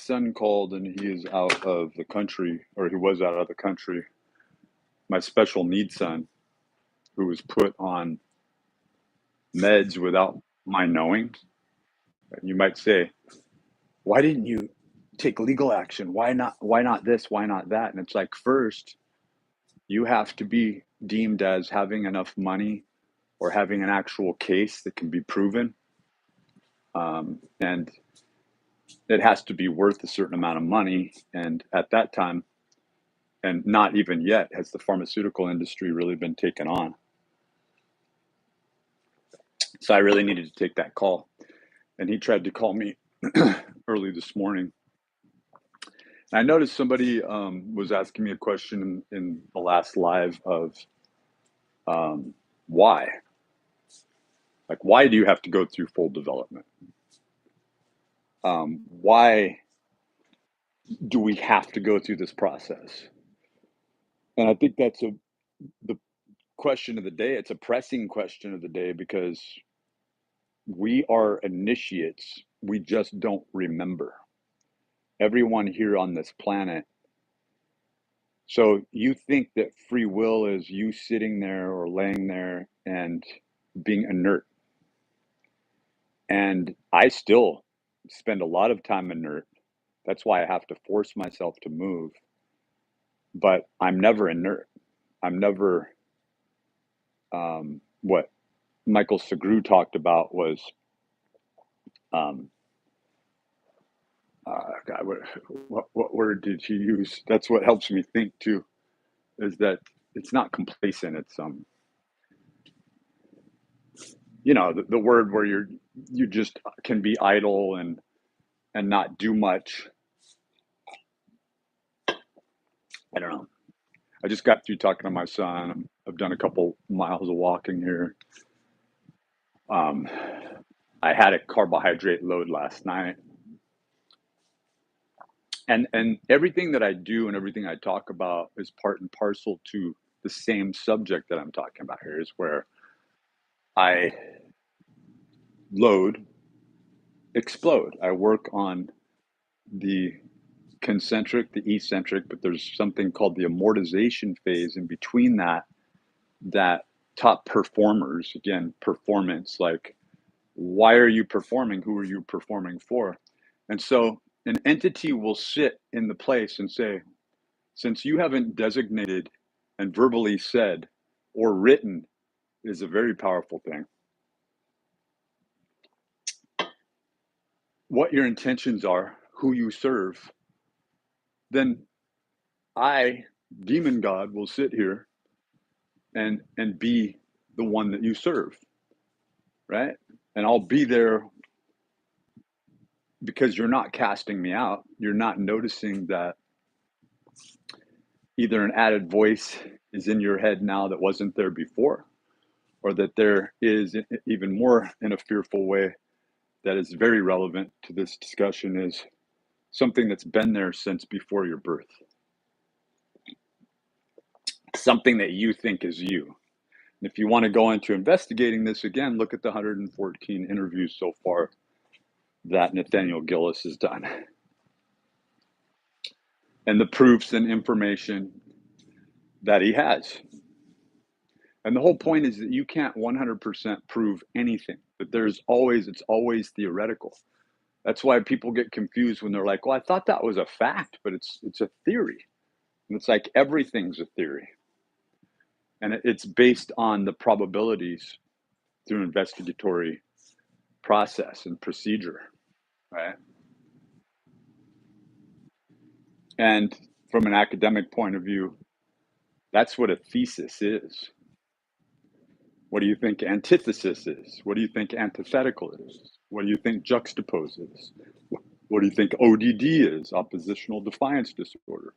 son called and he is out of the country, or he was out of the country. My special needs son, who was put on meds without my knowing. You might say, why didn't you take legal action? Why not this? Why not that? And it's like, first, you have to be deemed as having enough money or having an actual case that can be proven. And it has to be worth a certain amount of money. And at that time, and not even yet, has the pharmaceutical industry really been taken on. So I really needed to take that call. And he tried to call me early this morning. I noticed somebody was asking me a question in the last live of why? Like, why do you have to go through full development? Why do we have to go through this process? And I think that's the question of the day. It's a pressing question of the day because we are initiates. We just don't remember. Everyone here on this planet. So you think that free will is you sitting there or laying there and being inert. And I still spend a lot of time inert. That's why I have to force myself to move. But I'm never inert. I'm never, what Michael Segru talked about was, God, what word did he use? That's what helps me think too, is that it's not complacent. It's, the word where you just can be idle and not do much. I don't know. I just got through talking to my son. I've done a couple miles of walking here. I had a carbohydrate load last night. And everything that I do and everything I talk about is part and parcel to the same subject that I'm talking about here, is where I load, explode. I work on the concentric, the eccentric, but there's something called the amortization phase in between that top performers, again, performance, like, why are you performing? Who are you performing for? And so an entity will sit in the place and say, since you haven't designated and verbally said or written, is a very powerful thing, what your intentions are, who you serve, then I, demon God, will sit here and be the one that you serve, right? And I'll be there because you're not casting me out. You're not noticing that either an added voice is in your head now that wasn't there before, or that there is even more in a fearful way that is very relevant to this discussion, is something that's been there since before your birth. Something that you think is you. And if you want to go into investigating this again, look at the 114 interviews so far that Nathaniel Gillis has done. And the proofs and information that he has. And the whole point is that you can't 100% prove anything. That it's always theoretical. That's why people get confused when they're like, well, I thought that was a fact, but it's a theory. And it's like everything's a theory. And it's based on the probabilities through investigatory process and procedure, right? And from an academic point of view, that's what a thesis is. What do you think antithesis is? What do you think antithetical is? What do you think juxtapose is? What do you think ODD is? Oppositional defiance disorder.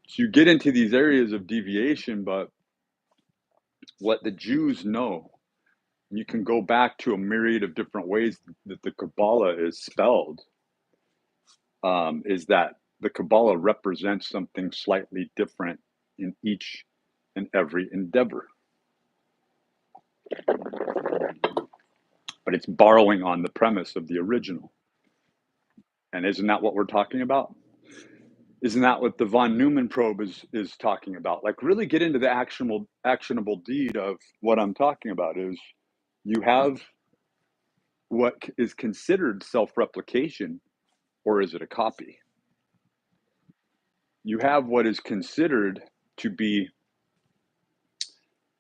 So you get into these areas of deviation, but what the Jews know, you can go back to a myriad of different ways that the Kabbalah is spelled, is that the Kabbalah represents something slightly different in each and every endeavor. But it's borrowing on the premise of the original. And isn't that what we're talking about? Isn't that what the von Neumann probe is talking about? Like, really get into the actionable deed of what I'm talking about. Is you have what is considered self-replication, or is it a copy? You have what is considered to be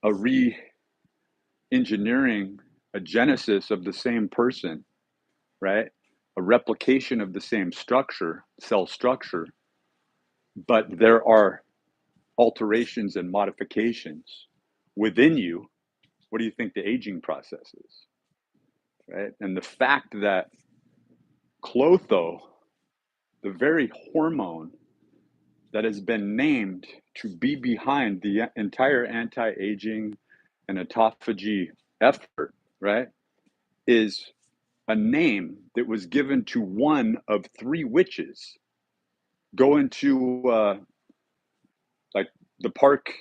a re-engineering, a genesis of the same person, right? A replication of the same structure, cell structure, but there are alterations and modifications within you. What do you think the aging process is, right? And the fact that Clotho, the very hormone that has been named to be behind the entire anti-aging and autophagy effort, right, is a name that was given to one of three witches. Go into like the park,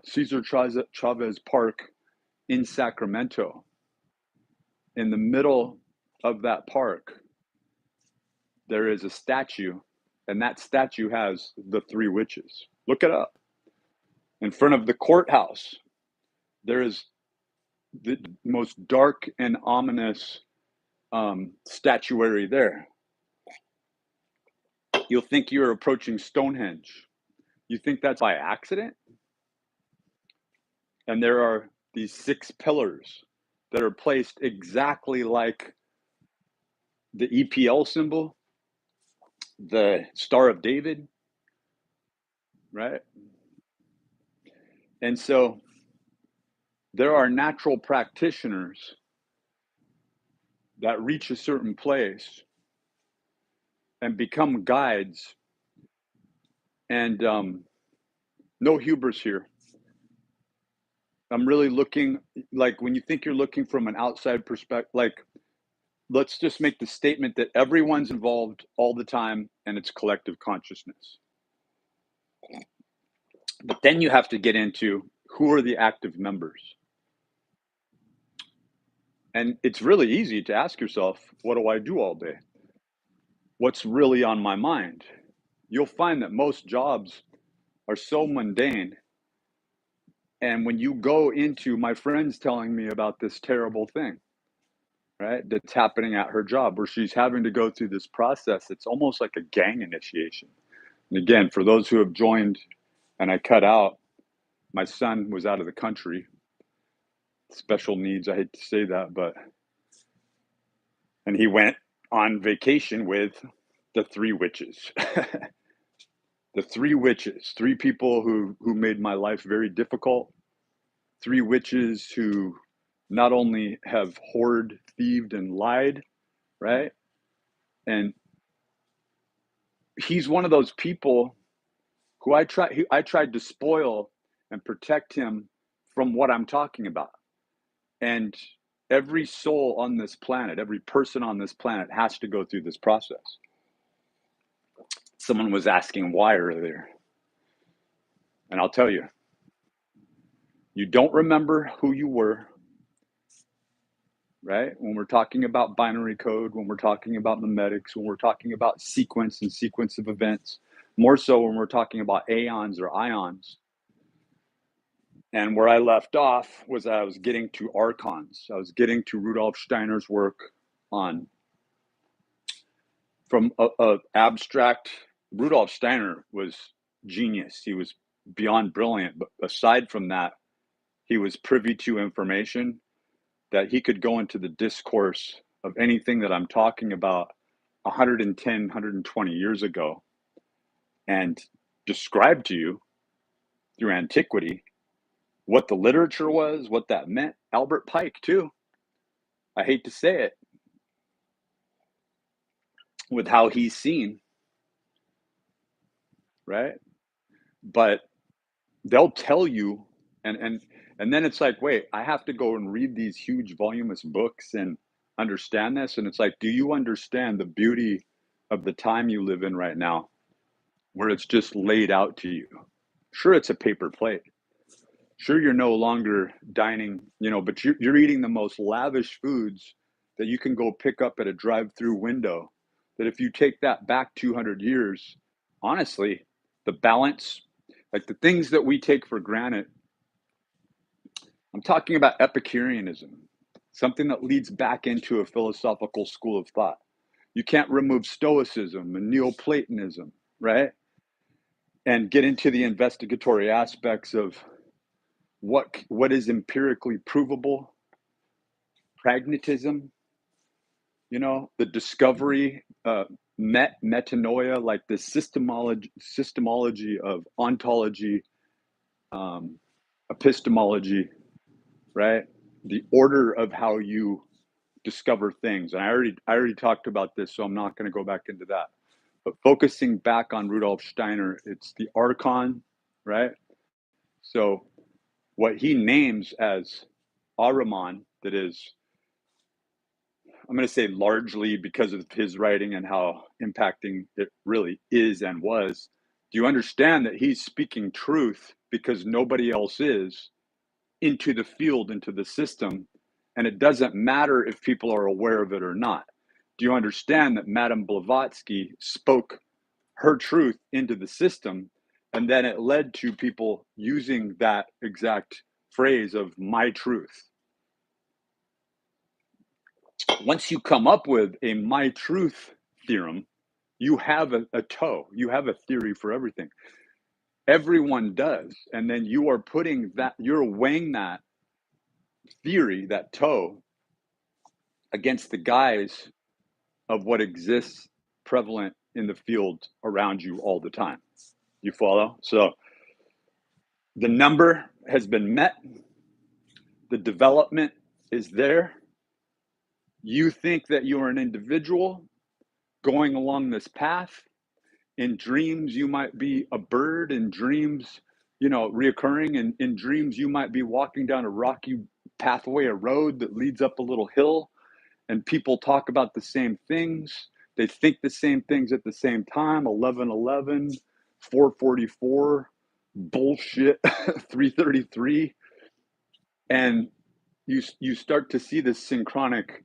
Cesar Chavez Park in Sacramento. In the middle of that park, there is a statue, and that statue has the three witches. Look it up. In front of the courthouse, there is the most dark and ominous statuary there. You'll think you're approaching Stonehenge. You think that's by accident? And there are these 6 pillars that are placed exactly like the EPL symbol, the Star of David, right? And so there are natural practitioners that reach a certain place and become guides. And no hubris here. I'm really looking, like, when you think you're looking from an outside perspective, like, let's just make the statement that everyone's involved all the time and it's collective consciousness. But then you have to get into who are the active members. And it's really easy to ask yourself, what do I do all day? What's really on my mind? You'll find that most jobs are so mundane. And when you go into, my friend's telling me about this terrible thing, right, that's happening at her job, where she's having to go through this process. It's almost like a gang initiation. And again, for those who have joined and I cut out, my son was out of the country. Special needs, I hate to say that, but, and he went on vacation with the 3 witches. The 3 witches, 3 people who made my life very difficult. 3 witches who not only have whored, thieved, and lied, right? And he's one of those people who I tried to spoil and protect him from what I'm talking about. And every soul on this planet, every person on this planet has to go through this process. Someone was asking why earlier. And I'll tell you, you don't remember who you were, right? When we're talking about binary code, when we're talking about memetics, when we're talking about sequence and sequence of events, more so when we're talking about aeons or ions. And where I left off was I was getting to archons. I was getting to Rudolf Steiner's work on, from a abstract. Rudolf Steiner was genius. He was beyond brilliant. But aside from that, he was privy to information that he could go into the discourse of anything that I'm talking about 110, 120 years ago and describe to you through antiquity what the literature was, what that meant. Albert Pike, too. I hate to say it, with how he's seen, right? But they'll tell you, and then it's like, wait, I have to go and read these huge voluminous books and understand this. And it's like, do you understand the beauty of the time you live in right now, where it's just laid out to you? Sure, it's a paper plate. Sure, you're no longer dining, but you're eating the most lavish foods that you can go pick up at a drive-through window that if you take that back 200 years, honestly, the balance, like the things that we take for granted, I'm talking about Epicureanism, something that leads back into a philosophical school of thought. You can't remove Stoicism and Neoplatonism, right? And get into the investigatory aspects of what is empirically provable, pragmatism, the discovery, metanoia, like the systemology of ontology, epistemology, right? The order of how you discover things. And I already talked about this, so I'm not going to go back into that. But focusing back on Rudolf Steiner, it's the archon, right? So what he names as Ahriman, that is, I'm going to say largely because of his writing and how impacting it really is and was. Do you understand that he's speaking truth because nobody else is into the field, into the system, and it doesn't matter if people are aware of it or not? Do you understand that Madame Blavatsky spoke her truth into the system, and then it led to people using that exact phrase of my truth? Once you come up with a my truth theorem, you have a toe, you have a theory for everything. Everyone does. And then you are you're weighing that theory, that toe, against the guise of what exists prevalent in the field around you all the time. You follow? So the number has been met, the development is there. You think that you are an individual going along this path. In dreams, you might be a bird. In dreams, reoccurring. In dreams, you might be walking down a rocky pathway, a road that leads up a little hill, and people talk about the same things. They think the same things at the same time. 11:11, 4:44, bullshit, 3:33, and you start to see this synchronic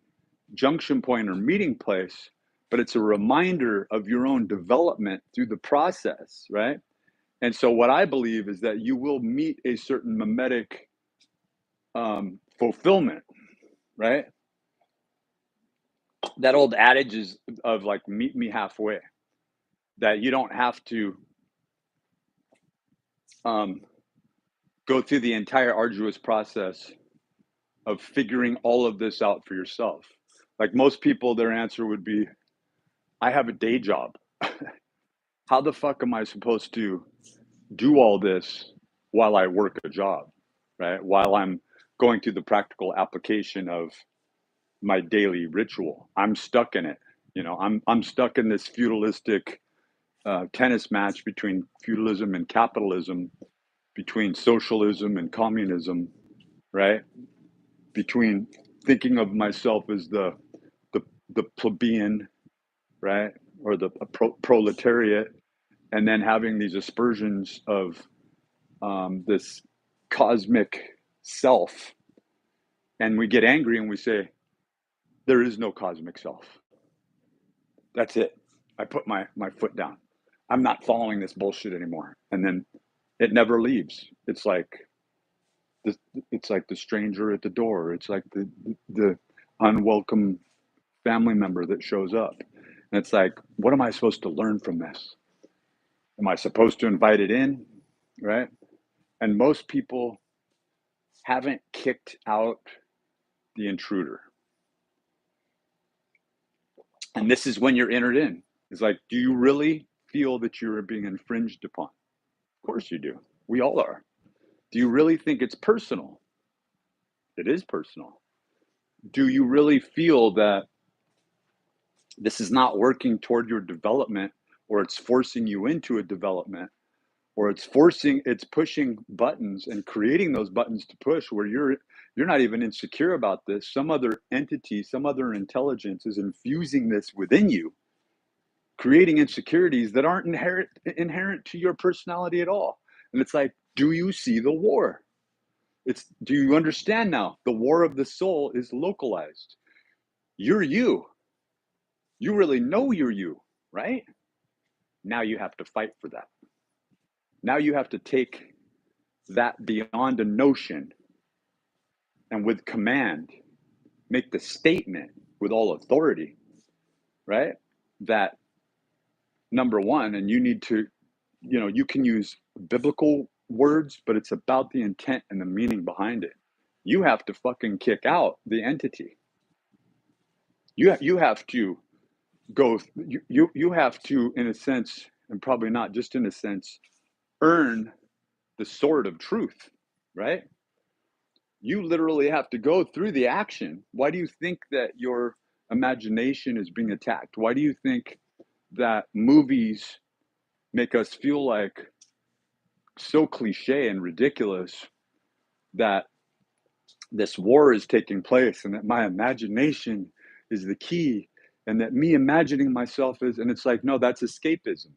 junction point or meeting place, but it's a reminder of your own development through the process, right? And so what I believe is that you will meet a certain mimetic fulfillment, right? That old adage is of like, meet me halfway, that you don't have to go through the entire arduous process of figuring all of this out for yourself. Like most people, their answer would be, I have a day job. How the fuck am I supposed to do all this while I work a job, right? While I'm going through the practical application of my daily ritual. I'm stuck in it. I'm stuck in this feudalistic tennis match between feudalism and capitalism, between socialism and communism, right? Between thinking of myself as the plebeian, right, or the proletariat, and then having these aspersions of this cosmic self, and we get angry and we say, there is no cosmic self. That's it. I put my foot down. I'm not following this bullshit anymore. And then it never leaves. It's like the stranger at the door. It's like the unwelcome family member that shows up. And it's like, what am I supposed to learn from this? Am I supposed to invite it in? Right? And most people haven't kicked out the intruder. And this is when you're entered in. It's like, do you really feel that you're being infringed upon? Of course you do. We all are. Do you really think it's personal? It is personal. Do you really feel that this is not working toward your development, or it's forcing you into a development, or it's pushing buttons and creating those buttons to push where you're not even insecure about this? Some other entity, some other intelligence is infusing this within you, creating insecurities that aren't inherent to your personality at all. And it's like, do you see the war? Do you understand now? The war of the soul is localized. You're you. You really know you're you, right? Now you have to fight for that. Now you have to take that beyond a notion and with command, make the statement with all authority, right? That number one, and you need to, you can use biblical words, but it's about the intent and the meaning behind it. You have to fucking kick out the entity. You have to go, you have to, in a sense, and probably not just in a sense, earn the sword of truth, right? You literally have to go through the action. Why do you think that your imagination is being attacked? Why do you think that movies make us feel like so cliche and ridiculous that this war is taking place and that my imagination is the key and that me imagining myself is, and it's like, no, that's escapism.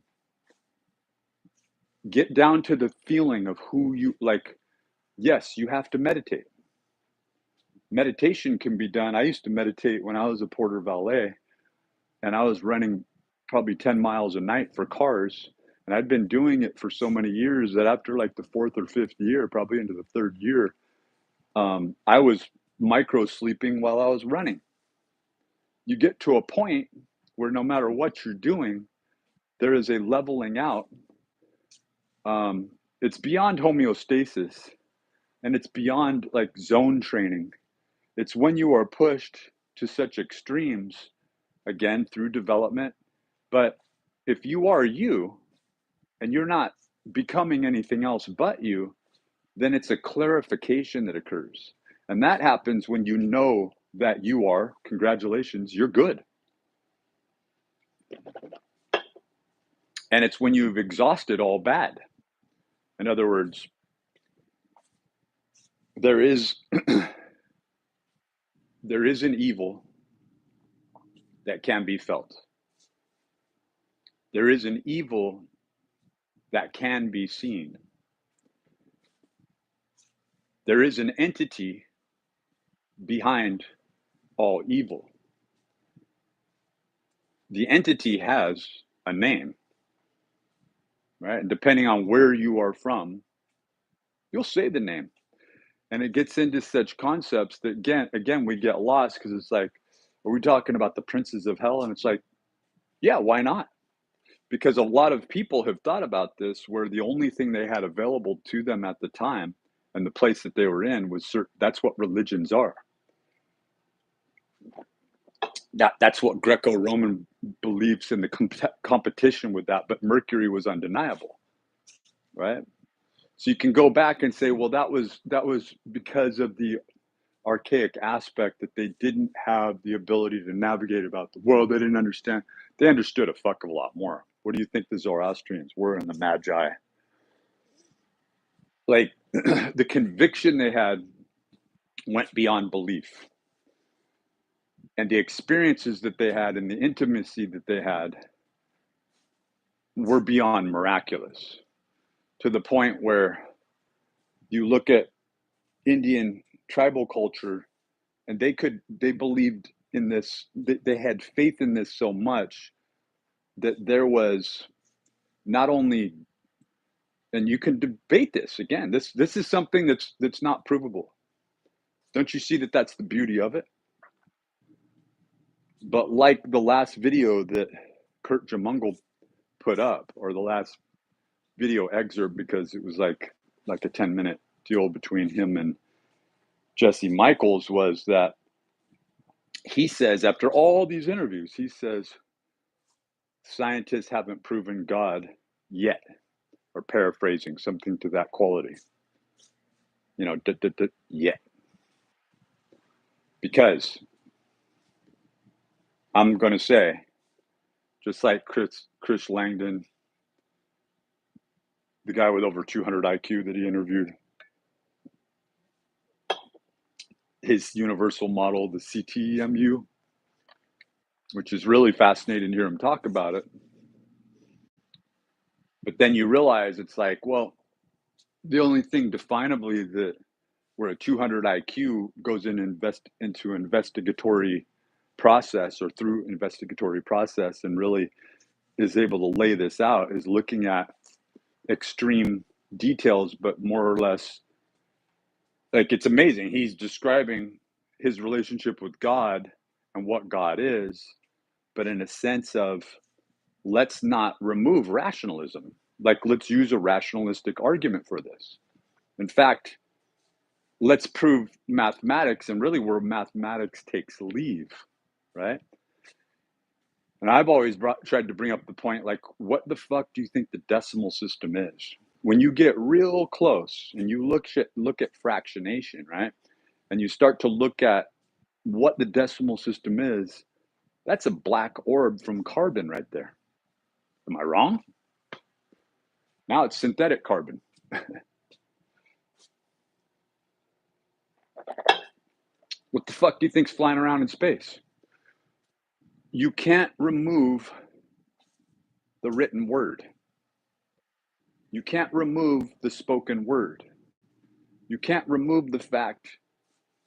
Get down to the feeling of who you like. Yes, you have to meditate. Meditation can be done. I used to meditate when I was a porter valet and I was running probably 10 miles a night for cars. And I'd been doing it for so many years that after like the fourth or fifth year, probably into the third year, I was micro sleeping while I was running. You get to a point where no matter what you're doing, there is a leveling out. It's beyond homeostasis and it's beyond like zone training. It's when you are pushed to such extremes, again, through development. But if you are you and you're not becoming anything else but you, then it's a clarification that occurs. And that happens when you know that you are, congratulations, you're good. And it's when you've exhausted all bad. In other words, there is there is an evil that can be felt. There is an evil that can be seen. There is an entity behind all evil. The entity has a name, right? And depending on where you are from, you'll say the name. And it gets into such concepts that again we get lost because it's like, are we talking about the princes of hell? And it's like, yeah, why not? Because a lot of people have thought about this where the only thing they had available to them at the time and the place that they were in was that's what religions are. That's what Greco-Roman beliefs in the competition with that, but Mercury was undeniable, right? So you can go back and say, well, that was because of the archaic aspect that they didn't have the ability to navigate about the world. They didn't understand. They understood a fuck of a lot more. What do you think the Zoroastrians were and the Magi? Like the conviction they had went beyond belief. And the experiences that they had and the intimacy that they had were beyond miraculous, to the point where you look at Indian tribal culture and they believed in this, they had faith in this so much that there was not only, and you can debate this again, this is something that's not provable. Don't you see that that's the beauty of it? But like the last video that Kurt Jamungal put up, or the last video excerpt, because it was like a 10-minute deal between him and Jesse Michaels, was that he says, after all these interviews, he says, scientists haven't proven God yet, or paraphrasing something to that quality, yet. Because I'm going to say, just like Chris Langdon, the guy with over 200 IQ that he interviewed, his universal model, the CTEMU, which is really fascinating to hear him talk about it. But then you realize it's like, well, the only thing definably that where a 200 IQ goes into investigatory process or through investigatory process and really is able to lay this out is looking at extreme details, but more or less, like, it's amazing. He's describing his relationship with God and what God is, but in a sense of, let's not remove rationalism. Like, let's use a rationalistic argument for this. In fact, let's prove mathematics and really where mathematics takes leave, right? And I've always tried to bring up the point, like, what the fuck do you think the decimal system is? When you get real close and you look at fractionation, right? And you start to look at what the decimal system is, that's a black orb from carbon right there. Am I wrong? Now it's synthetic carbon. What the fuck do you think's flying around in space? You can't remove the written word. You can't remove the spoken word. You can't remove the fact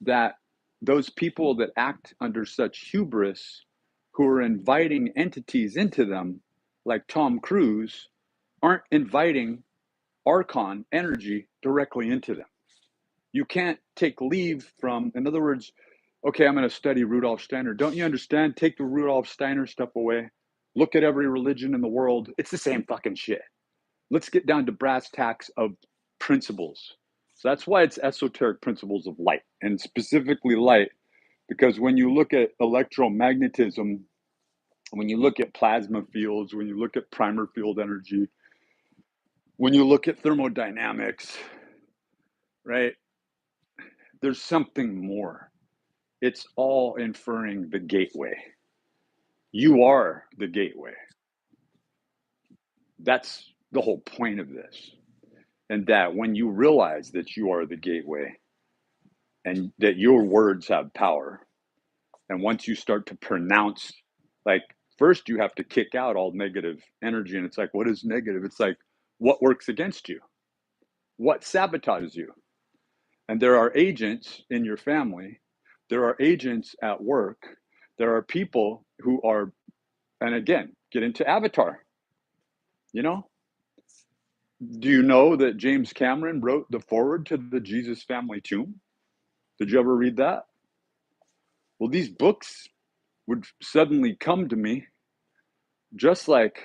that those people that act under such hubris, who are inviting entities into them, like Tom Cruise, aren't inviting Archon energy directly into them. You can't take leave from, in other words, okay, I'm going to study Rudolf Steiner. Don't you understand? Take the Rudolf Steiner stuff away. Look at every religion in the world. It's the same fucking shit. Let's get down to brass tacks of principles. So that's why it's esoteric principles of light, and specifically light, because when you look at electromagnetism, when you look at plasma fields, when you look at primer field energy, when you look at thermodynamics, right, there's something more. It's all inferring the gateway. You are the gateway. That's the whole point of this. And that when you realize that you are the gateway and that your words have power, and once you start to pronounce, like, first you have to kick out all negative energy. And it's like, what is negative? It's like, what works against you? What sabotages you? And there are agents in your family. There are agents at work. There are people who are, and again, get into Avatar. You know, do you know that James Cameron wrote the foreword to the Jesus Family Tomb? Did you ever read that? Well, these books would suddenly come to me, just like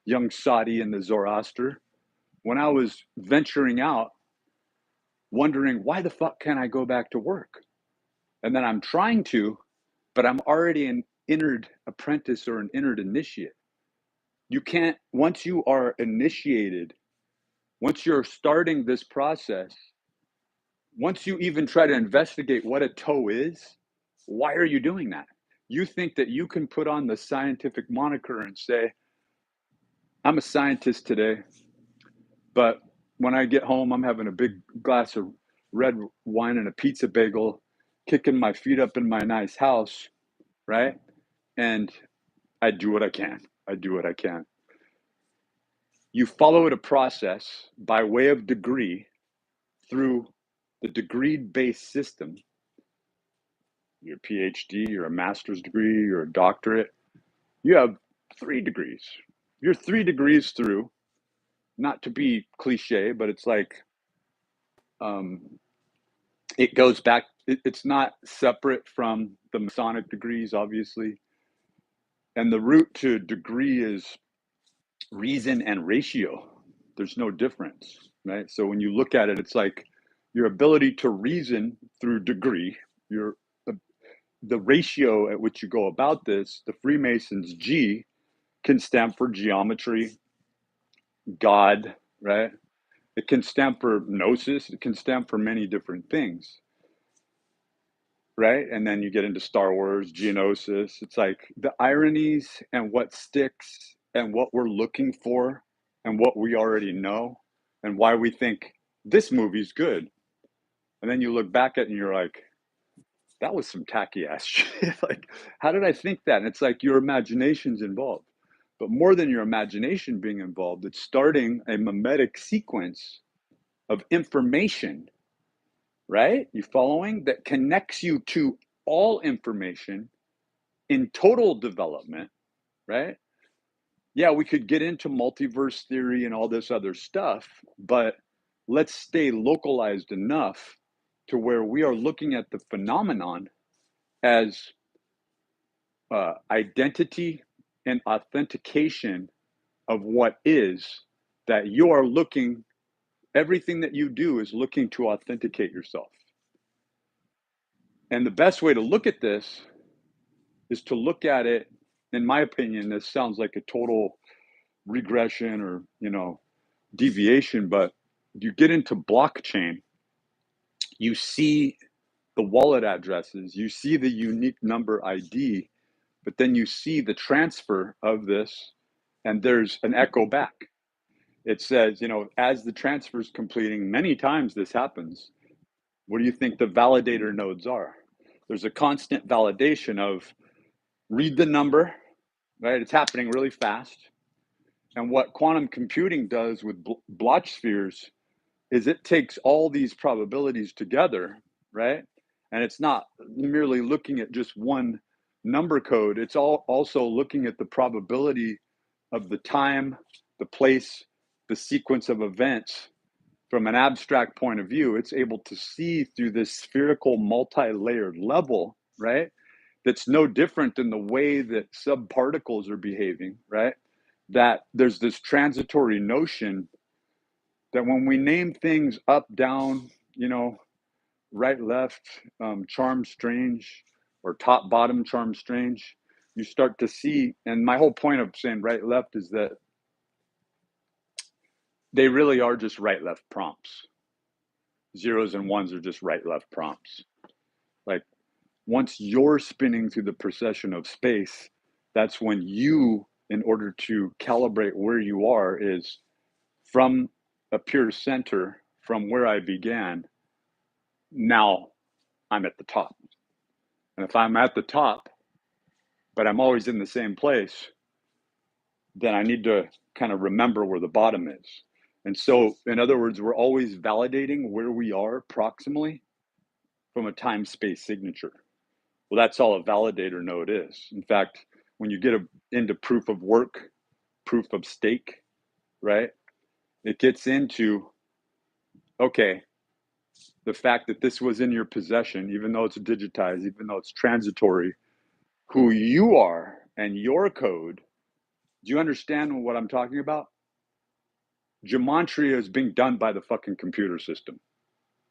young Sadi and the Zoroaster, when I was venturing out, wondering, why the fuck can't I go back to work? And then I'm trying to, but I'm already an inward apprentice or an inward initiate. You can't, once you are initiated, once you're starting this process, once you even try to investigate what a toe is, why are you doing that? You think that you can put on the scientific moniker and say, I'm a scientist today, but when I get home, I'm having a big glass of red wine and a pizza bagel, kicking my feet up in my nice house, right? And I do what I can. I do what I can. You follow a process by way of degree through the degree-based system. Your PhD, you're a master's degree, you're a doctorate. You have 3 degrees. You're 3 degrees through, not to be cliche, but it's like, it goes back, it's not separate from the Masonic degrees, obviously. And the root to degree is reason and ratio. There's no difference, right? So when you look at it, it's like your ability to reason through degree, the ratio at which you go about this, the Freemasons G can stand for geometry, God, right? It can stand for gnosis. It can stand for many different things, right? And then you get into Star Wars, Geonosis. It's like the ironies and what sticks and what we're looking for and what we already know and why we think this movie's good. And then you look back at it and you're like, that was some tacky ass shit. Like, how did I think that? And it's like your imagination's involved. But more than your imagination being involved, it's starting a mimetic sequence of information, right? You following? That connects you to all information in total development, right? Yeah, we could get into multiverse theory and all this other stuff, but let's stay localized enough to where we are looking at the phenomenon as identity and authentication of what is, that you are looking, everything that you do is looking to authenticate yourself. And the best way to look at this is to look at it, in my opinion, this sounds like a total regression or, deviation, but you get into blockchain, you see the wallet addresses, you see the unique number ID, but then you see the transfer of this, and there's an echo back. It says, as the transfer is completing, many times this happens. What do you think the validator nodes are? There's a constant validation of read the number, right? It's happening really fast. And what quantum computing does with blotch spheres is it takes all these probabilities together, right? And it's not merely looking at just one number code. It's also looking at the probability of the time, the place, the sequence of events. From an abstract point of view, it's able to see through this spherical multi-layered level, right? That's no different than the way that subparticles are behaving, right? That there's this transitory notion that when we name things up, down, right, left, charm, strange, or top, bottom, charm, strange, you start to see, and my whole point of saying right, left is that they really are just right, left prompts. Zeros and ones are just right, left prompts. Like once you're spinning through the procession of space, that's when you, in order to calibrate where you are, is from a pure center, from where I began, now I'm at the top. And if I'm at the top, but I'm always in the same place, then I need to kind of remember where the bottom is. And so, in other words, we're always validating where we are proximally from a time-space signature. Well, that's all a validator node is. In fact, when you get into proof of work, proof of stake, right? It gets into, okay, the fact that this was in your possession, even though it's digitized, even though it's transitory, who you are and your code. Do you understand what I'm talking about? Gematria is being done by the fucking computer system.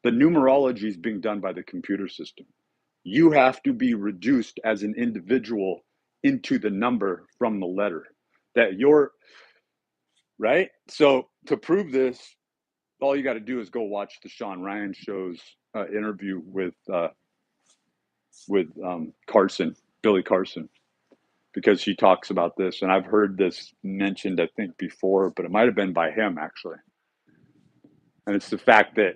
The numerology is being done by the computer system. You have to be reduced as an individual into the number from the letter that you're, right? So to prove this, all you got to do is go watch the Sean Ryan show's interview with Carson, Billy Carson, because he talks about this. And I've heard this mentioned, I think, before, but it might have been by him, actually. And it's the fact that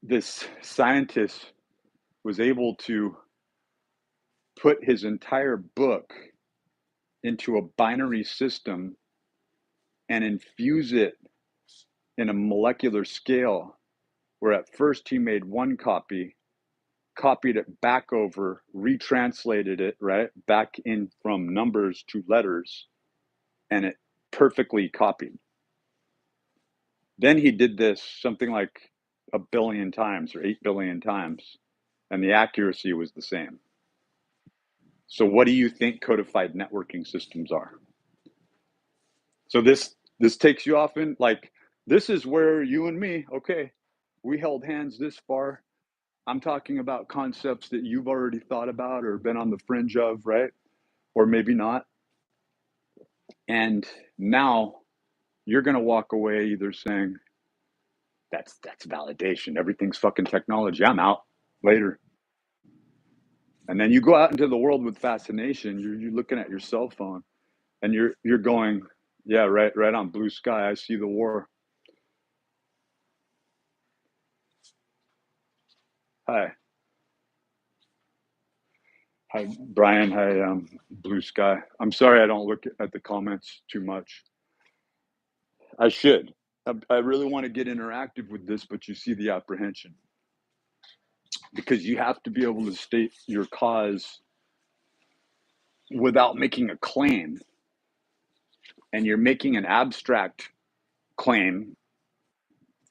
this scientist was able to put his entire book into a binary system and infuse it in a molecular scale, where at first he made one copy, copied it back over, retranslated it, right, back in from numbers to letters, and it perfectly copied. Then he did this something like 1 billion times or 8 billion times, and the accuracy was the same. So what do you think codified networking systems are? So this takes you off in, like, this is where you and me, okay, we held hands this far. I'm talking about concepts that you've already thought about or been on the fringe of, right? Or maybe not. And now you're going to walk away either saying, that's validation. Everything's fucking technology. I'm out later. And then you go out into the world with fascination. You're looking at your cell phone and you're going, yeah, right on, blue sky. I see the war. Hi, Brian. Hi, blue sky. I'm sorry I don't look at the comments too much. I should. I really want to get interactive with this, but you see the apprehension. because you have to be able to state your cause without making a claim. And you're making an abstract claim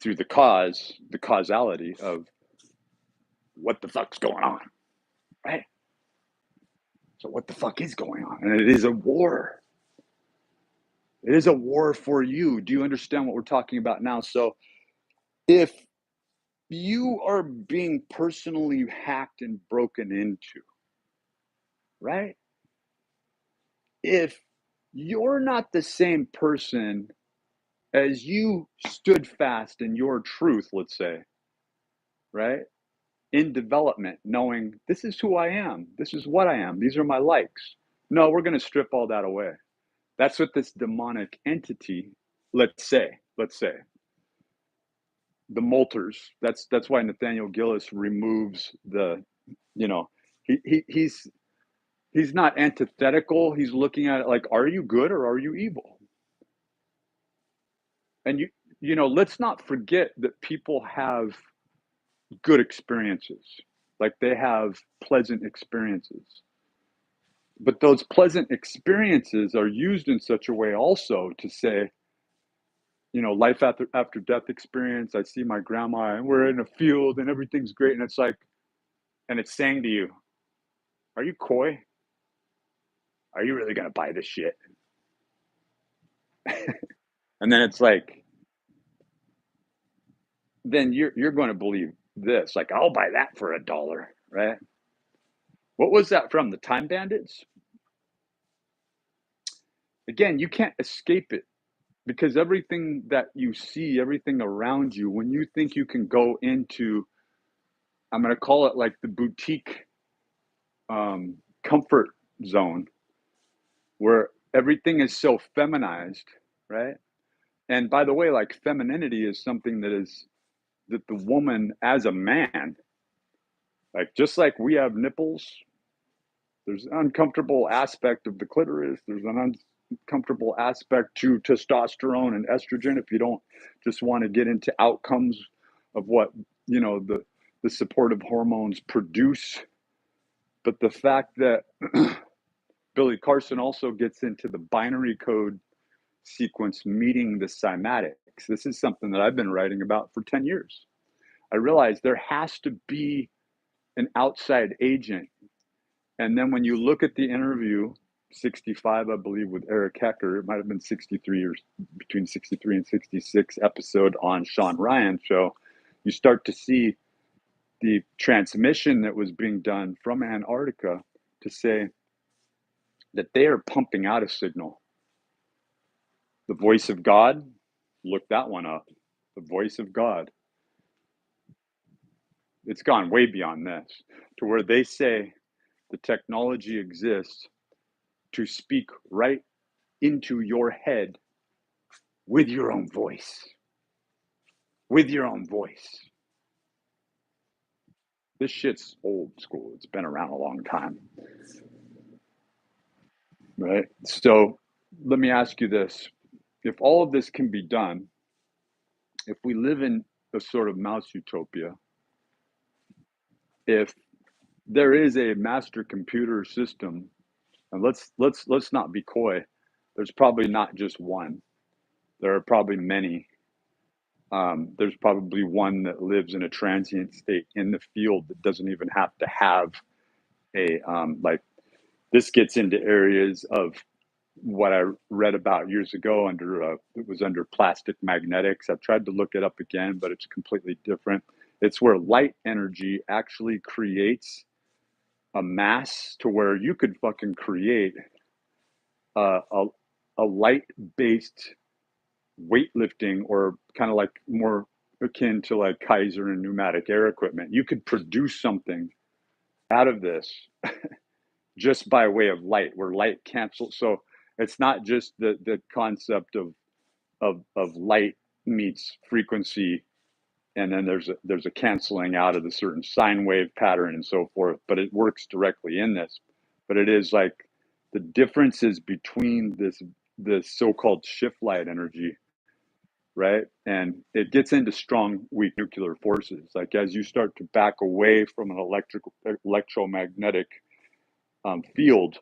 through the causality of what the fuck's going on, right? So what the fuck is going on? And it is a war. It is a war for you. Do you understand what we're talking about now? So if you are being personally hacked and broken into, right? If you're not the same person as you stood fast in your truth, let's say, right? In development, knowing this is who I am, this is what I am, these are my likes. No, we're going to strip all that away. That's what this demonic entity, let's say, the molters. That's why Nathaniel Gillis removes the, you know, he's not antithetical. He's looking at it like, are you good or are you evil? And you know, let's not forget that people have good experiences, like they have pleasant experiences. But those pleasant experiences are used in such a way also to say, you know, life after death experience. I see my grandma and we're in a field and everything's great. And it's like, and it's saying to you, are you coy? Are you really going to buy this shit? And then it's like, then you're going to believe this. Like, I'll buy that for $1, right? What was that from? The Time Bandits? Again, you can't escape it because everything that you see, everything around you, when you think you can go into, I'm going to call it like the boutique comfort zone where everything is so feminized, right? And by the way, like femininity is something that the woman as a man, like just like we have nipples, there's an uncomfortable aspect of the clitoris, there's an uncomfortable aspect to testosterone and estrogen if you don't just want to get into outcomes of what, you know, the supportive hormones produce. But the fact that Billy Carson also gets into the binary code sequence meeting the cymatics. This is something that I've been writing about for 10 years. I realized there has to be an outside agent. And then when you look at the interview, 65, I believe, with Eric Hecker, it might have been 63 or between 63 and 66 episode on Sean Ryan's show, you start to see the transmission that was being done from Antarctica to say that they are pumping out a signal. The voice of God, look that one up. The voice of God. It's gone way beyond this, to where they say the technology exists to speak right into your head with your own voice. With your own voice. This shit's old school. It's been around a long time. Right? So let me ask you this. If all of this can be done, if we live in a sort of mouse utopia, if there is a master computer system, and let's not be coy, there's probably not just one. There are probably many. There's probably one that lives in a transient state in the field that doesn't even have to have a like. This gets into areas of what I read about years ago under it was under plastic magnetics. I've tried to look it up again, but it's completely different. It's where light energy actually creates a mass to where you could fucking create a light-based weightlifting, or kind of like more akin to like Kaiser and pneumatic air equipment. You could produce something out of this just by way of light, where light cancels. So it's not just the concept of light meets frequency, and then there's a canceling out of the certain sine wave pattern and so forth, but it works directly in this. But it is like the differences between this so-called shift light energy right? And it gets into strong, weak nuclear forces. Like as you start to back away from an electromagnetic field,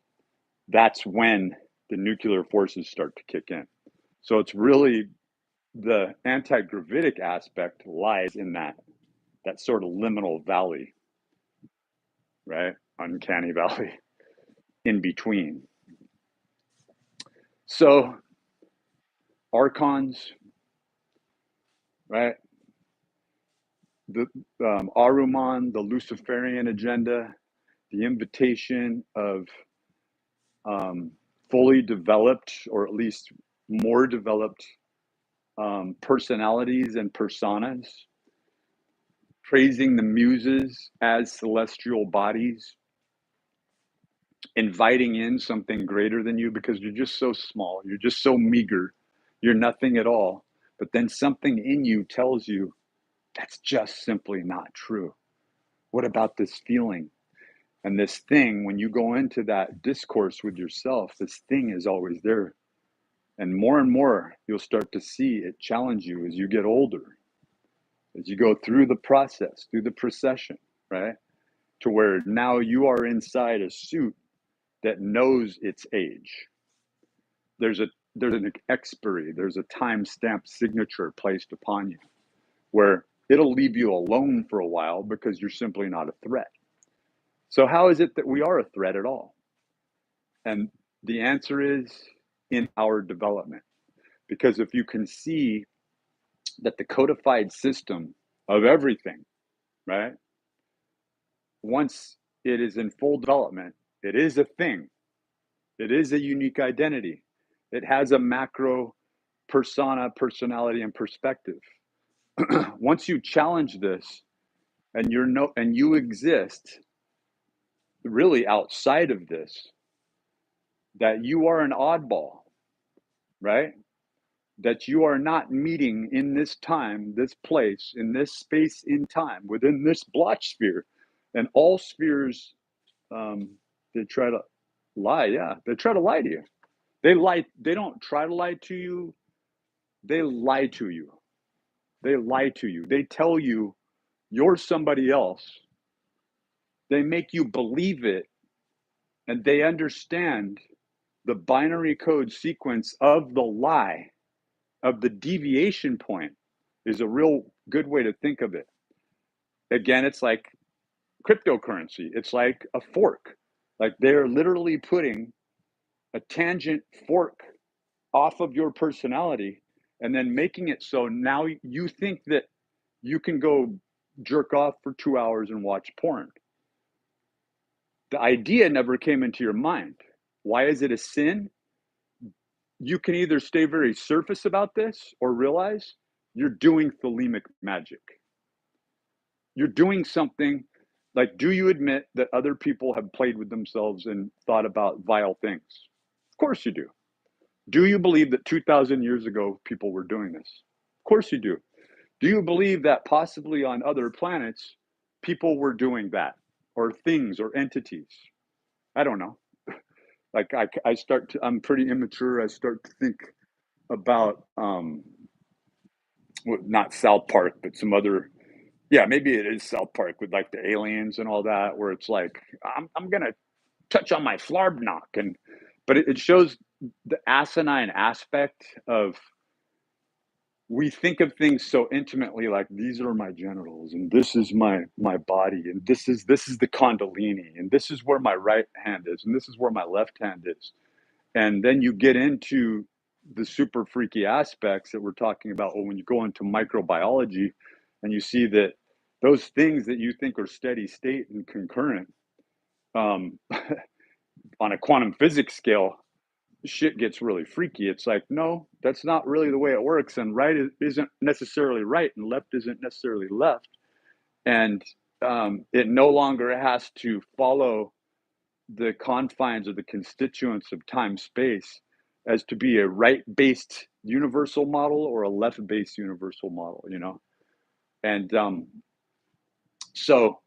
that's when the nuclear forces start to kick in. So it's really the anti-gravitic aspect lies in that sort of liminal valley, right? Uncanny valley in between. So archons, right? The Aruman, the Luciferian agenda, the invitation of fully developed, or at least more developed personalities and personas, praising the muses as celestial bodies, inviting in something greater than you because you're just so small, you're just so meager, you're nothing at all. But then something in you tells you that's just simply not true. What about this feeling? And this thing, when you go into that discourse with yourself, this thing is always there. And more, you'll start to see it challenge you as you get older, as you go through the process, through the procession, right? To where now you are inside a suit that knows its age. There's an expiry, there's a time-stamped signature placed upon you where it'll leave you alone for a while because you're simply not a threat. So how is it that we are a threat at all? And the answer is in our development. Because if you can see that the codified system of everything, right, once it is in full development, it is a thing. It is a unique identity. It has a macro persona, personality, and perspective. Once you challenge this and you exist really outside of this, that you are an oddball, right? That you are not meeting in this time, this place, in this space in time, within this blotch sphere. And all spheres, they try to lie. Yeah, they try to lie to you. They lie. They don't try to lie to you. They lie to you. They lie to you. They tell you you're somebody else. They make you believe it, and they understand the binary code sequence of the lie, of the deviation point, is a real good way to think of it. Again, it's like cryptocurrency. It's like a fork. Like they're literally putting a tangent fork off of your personality and then making it so now you think that you can go jerk off for 2 hours and watch porn. The idea never came into your mind. Why is it a sin? You can either stay very surface about this or realize you're doing thelemic magic. You're doing something like, do you admit that other people have played with themselves and thought about vile things? Of course you do. Do you believe that 2,000 years ago people were doing this? Of course you do. Do you believe that possibly on other planets people were doing that, or things or entities? I don't know. Like I'm pretty immature. I start to think about not South Park, but some other. Yeah, maybe it is South Park with like the aliens and all that, where it's like I'm gonna touch on my flarbnock, but it shows the asinine aspect of, we think of things so intimately, like these are my genitals and this is my body and this is the kundalini and this is where my right hand is and this is where my left hand is. And then you get into the super freaky aspects that we're talking about when you go into microbiology and you see that those things that you think are steady state and concurrent, on a quantum physics scale, shit gets really freaky. It's like, no, that's not really the way it works. And right isn't necessarily right, and left isn't necessarily left. And it no longer has to follow the confines of the constituents of time space as to be a right-based universal model or a left-based universal model, you know? And so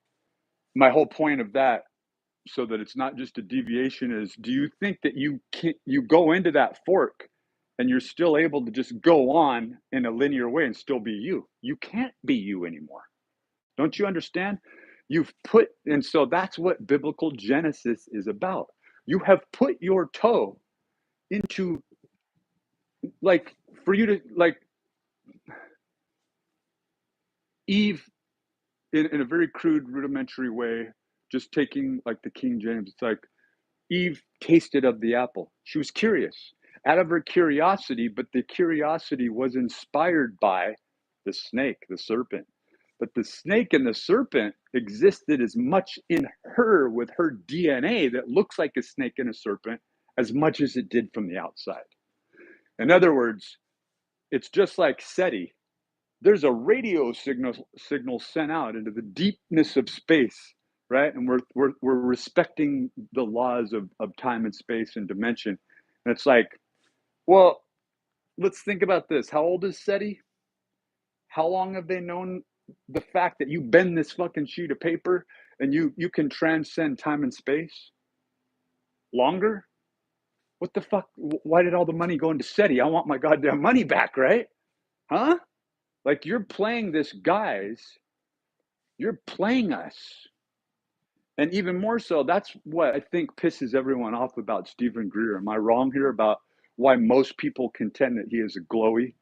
my whole point of that, so that it's not just a deviation, is, do you think that you go into that fork and you're still able to just go on in a linear way and still be you. You can't be you anymore. Don't you understand? You've put, and so that's what biblical Genesis is about. You have put your toe into, like, for you to, like, Eve, in a very crude, rudimentary way, just taking like the King James, it's like Eve tasted of the apple. She was curious out of her curiosity, but the curiosity was inspired by the snake, the serpent. But the snake and the serpent existed as much in her with her DNA that looks like a snake and a serpent as much as it did from the outside. In other words, it's just like SETI. There's a radio signal sent out into the deepness of space, right? And we're respecting the laws of time and space and dimension. And it's like, well, let's think about this. How old is SETI? How long have they known the fact that you bend this fucking sheet of paper and you can transcend time and space? Longer? What the fuck? Why did all the money go into SETI? I want my goddamn money back, right? Huh? Like, you're playing this, guys. You're playing us. And even more so, that's what I think pisses everyone off about Stephen Greer. Am I wrong here about why most people contend that he is a glowy,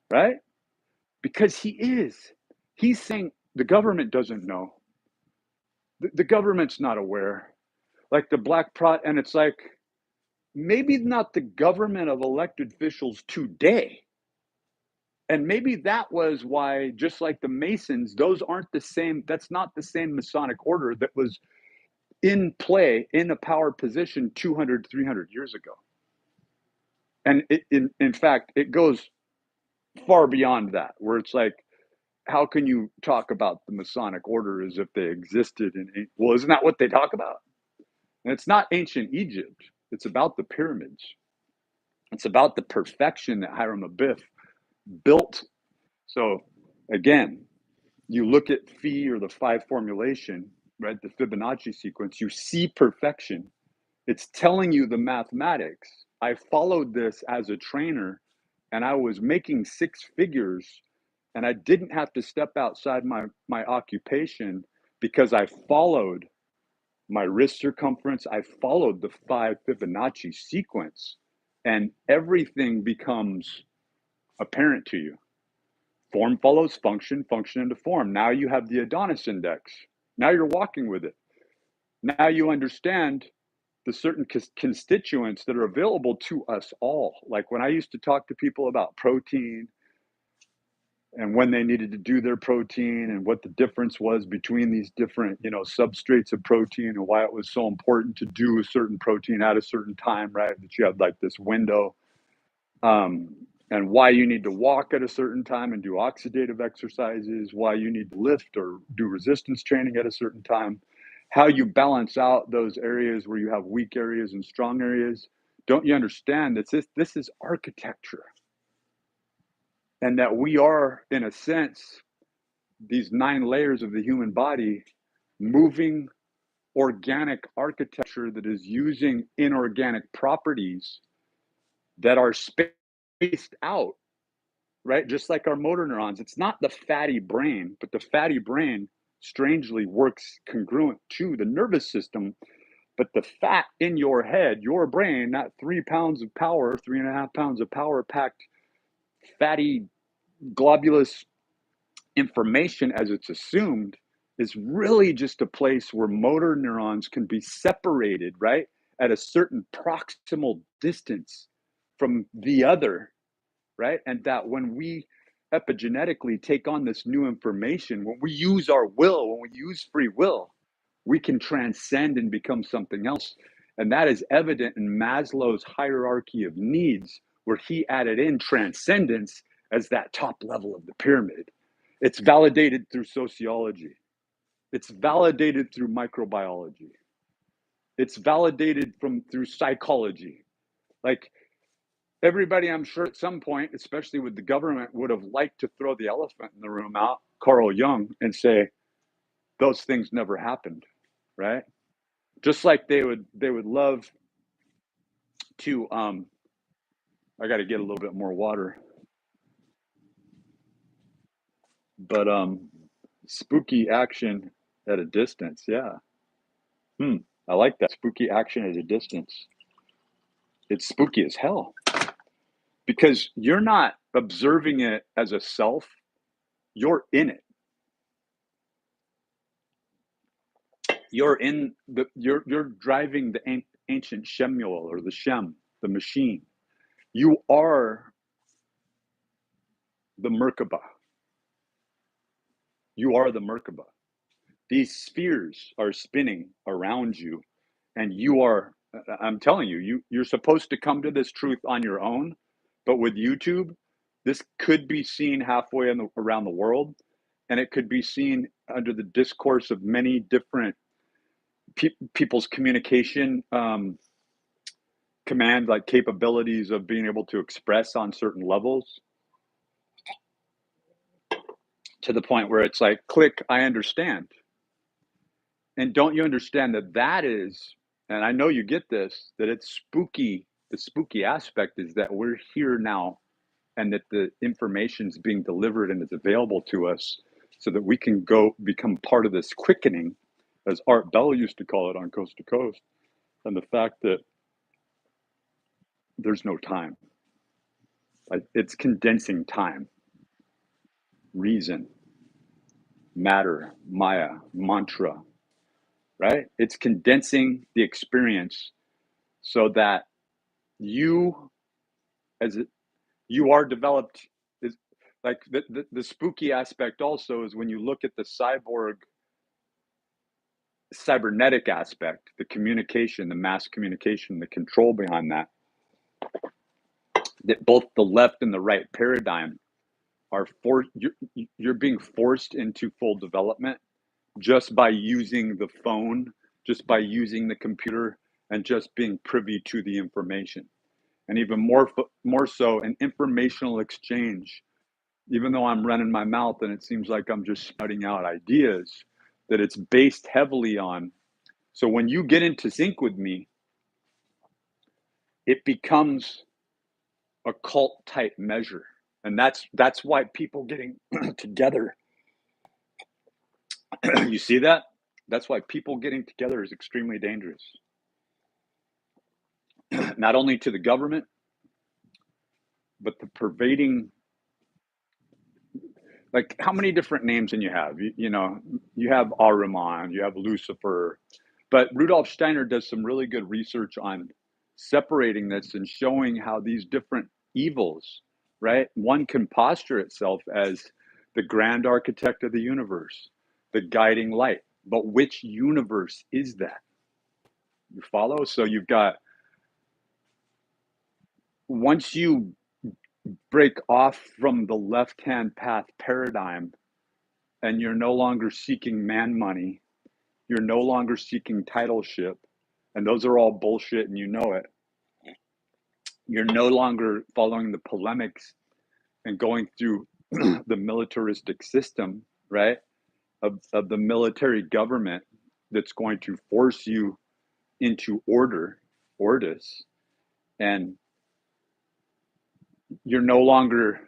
right? Because he is. He's saying the government doesn't know. The government's not aware. Like the Black Prot, and it's like, maybe not the government of elected officials today. And maybe that was why, just like the Masons, those aren't the same, that's not the same Masonic order that was in play in a power position 200, 300 years ago. And in fact, it goes far beyond that, where it's like, how can you talk about the Masonic order as if they existed? Well, isn't that what they talk about? And it's not ancient Egypt. It's about the pyramids. It's about the perfection that Hiram Abiff built. So again, you look at phi, or the five formulation, right? The Fibonacci sequence, you see perfection. It's telling you the mathematics. I followed this as a trainer, and I was making six figures, and I didn't have to step outside my occupation because I followed my wrist circumference. I followed the five Fibonacci sequence, and everything becomes apparent to you. Form follows function, function into form. Now you have the Adonis index. Now you're walking with it. Now you understand the certain constituents that are available to us all. Like when I used to talk to people about protein and when they needed to do their protein and what the difference was between these different, substrates of protein, and why it was so important to do a certain protein at a certain time, right? That you had like this window, and why you need to walk at a certain time and do oxidative exercises, why you need to lift or do resistance training at a certain time, how you balance out those areas where you have weak areas and strong areas. Don't you understand that this is architecture? And that we are, in a sense, these 9 layers of the human body, moving organic architecture that is using inorganic properties that are spaced out, right? Just like our motor neurons. It's not the fatty brain, but the fatty brain strangely works congruent to the nervous system. But the fat in your head, your brain, not 3 pounds of power, 3.5 pounds of power packed fatty globulous information as it's assumed, is really just a place where motor neurons can be separated, right? At a certain proximal distance from the other, right? And that when we epigenetically take on this new information, when we use our will, when we use free will, we can transcend and become something else. And that is evident in Maslow's hierarchy of needs, where he added in transcendence as that top level of the pyramid. It's validated through sociology. It's validated through microbiology. It's validated through psychology. Like, everybody, I'm sure at some point, especially with the government, would have liked to throw the elephant in the room out, Carl Jung, and say, those things never happened, right? Just like they would love to I got to get a little bit more water. But spooky action at a distance. Yeah. I like that. Spooky action at a distance. It's spooky as hell because you're not observing it as a self. You're in it. You're driving the ancient Shemuel or the Shem, the machine. You are the Merkaba. You are the Merkaba. These spheres are spinning around you, and you are. I'm telling you, you're supposed to come to this truth on your own, but with YouTube, this could be seen halfway around the world, and it could be seen under the discourse of many different people's communication command, like capabilities of being able to express on certain levels, to the point where it's like, click, I understand. And don't you understand that is, and I know you get this, that it's spooky. The spooky aspect is that we're here now and that the information is being delivered and it's available to us so that we can go become part of this quickening, as Art Bell used to call it on Coast to Coast. And the fact that there's no time. Like, it's condensing time, reason, matter, Maya, mantra, right? It's condensing the experience so that you, as it, you are developed, is like the spooky aspect also is when you look at the cybernetic aspect, the communication, the mass communication, the control behind that both the left and the right paradigm are you're being forced into full development just by using the phone, just by using the computer, and just being privy to the information. And even more so, an informational exchange. Even though I'm running my mouth and it seems like I'm just spouting out ideas, that it's based heavily on. So when you get into sync with me, it becomes a cult type measure. And that's why people getting together. You see that? That's why people getting together is extremely dangerous. Not only to the government, but the pervading, like, how many different names can you have? You have Ahriman, you have Lucifer, but Rudolf Steiner does some really good research on separating this and showing how these different evils, right? One can posture itself as the grand architect of the universe, the guiding light. But which universe is that? You follow? So you've got, once you break off from the left-hand path paradigm and you're no longer seeking man money, you're no longer seeking titleship, and those are all bullshit and you know it. You're no longer following the polemics and going through the militaristic system, right, of the military government that's going to force you into ordis, and you're no longer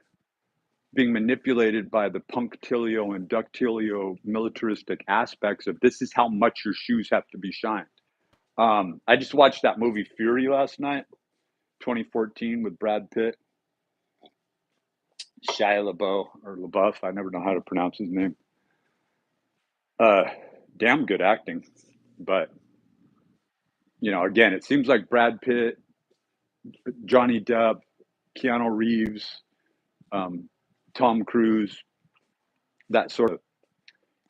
being manipulated by the punctilio and ductilio militaristic aspects of this is how much your shoes have to be shined. I just watched that movie Fury last night, 2014, with Brad Pitt, Shia LaBeouf, or LaBeouf, I never know how to pronounce his name. Damn good acting, but again, it seems like Brad Pitt, Johnny Depp, Keanu Reeves, Tom Cruise, that sort of,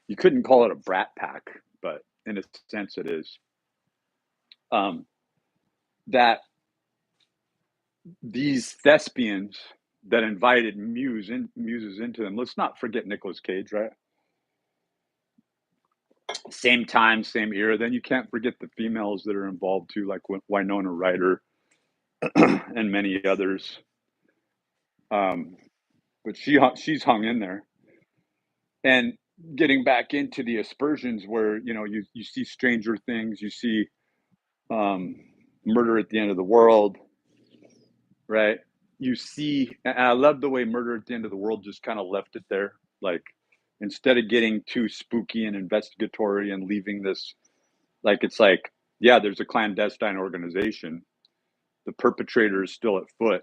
you couldn't call it a brat pack, but in a sense it is. That these thespians that invited muses into them, let's not forget Nicolas Cage, right? Same time, same era. Then you can't forget the females that are involved too, like Winona Ryder and many others. But she's hung in there. And getting back into the aspersions where, you see Stranger Things, you see Murder at the End of the World, right? you see, and I love the way Murder at the End of the World just kind of left it there. Like, instead of getting too spooky and investigatory and leaving this, like, it's like, yeah, there's a clandestine organization. The perpetrator is still at foot.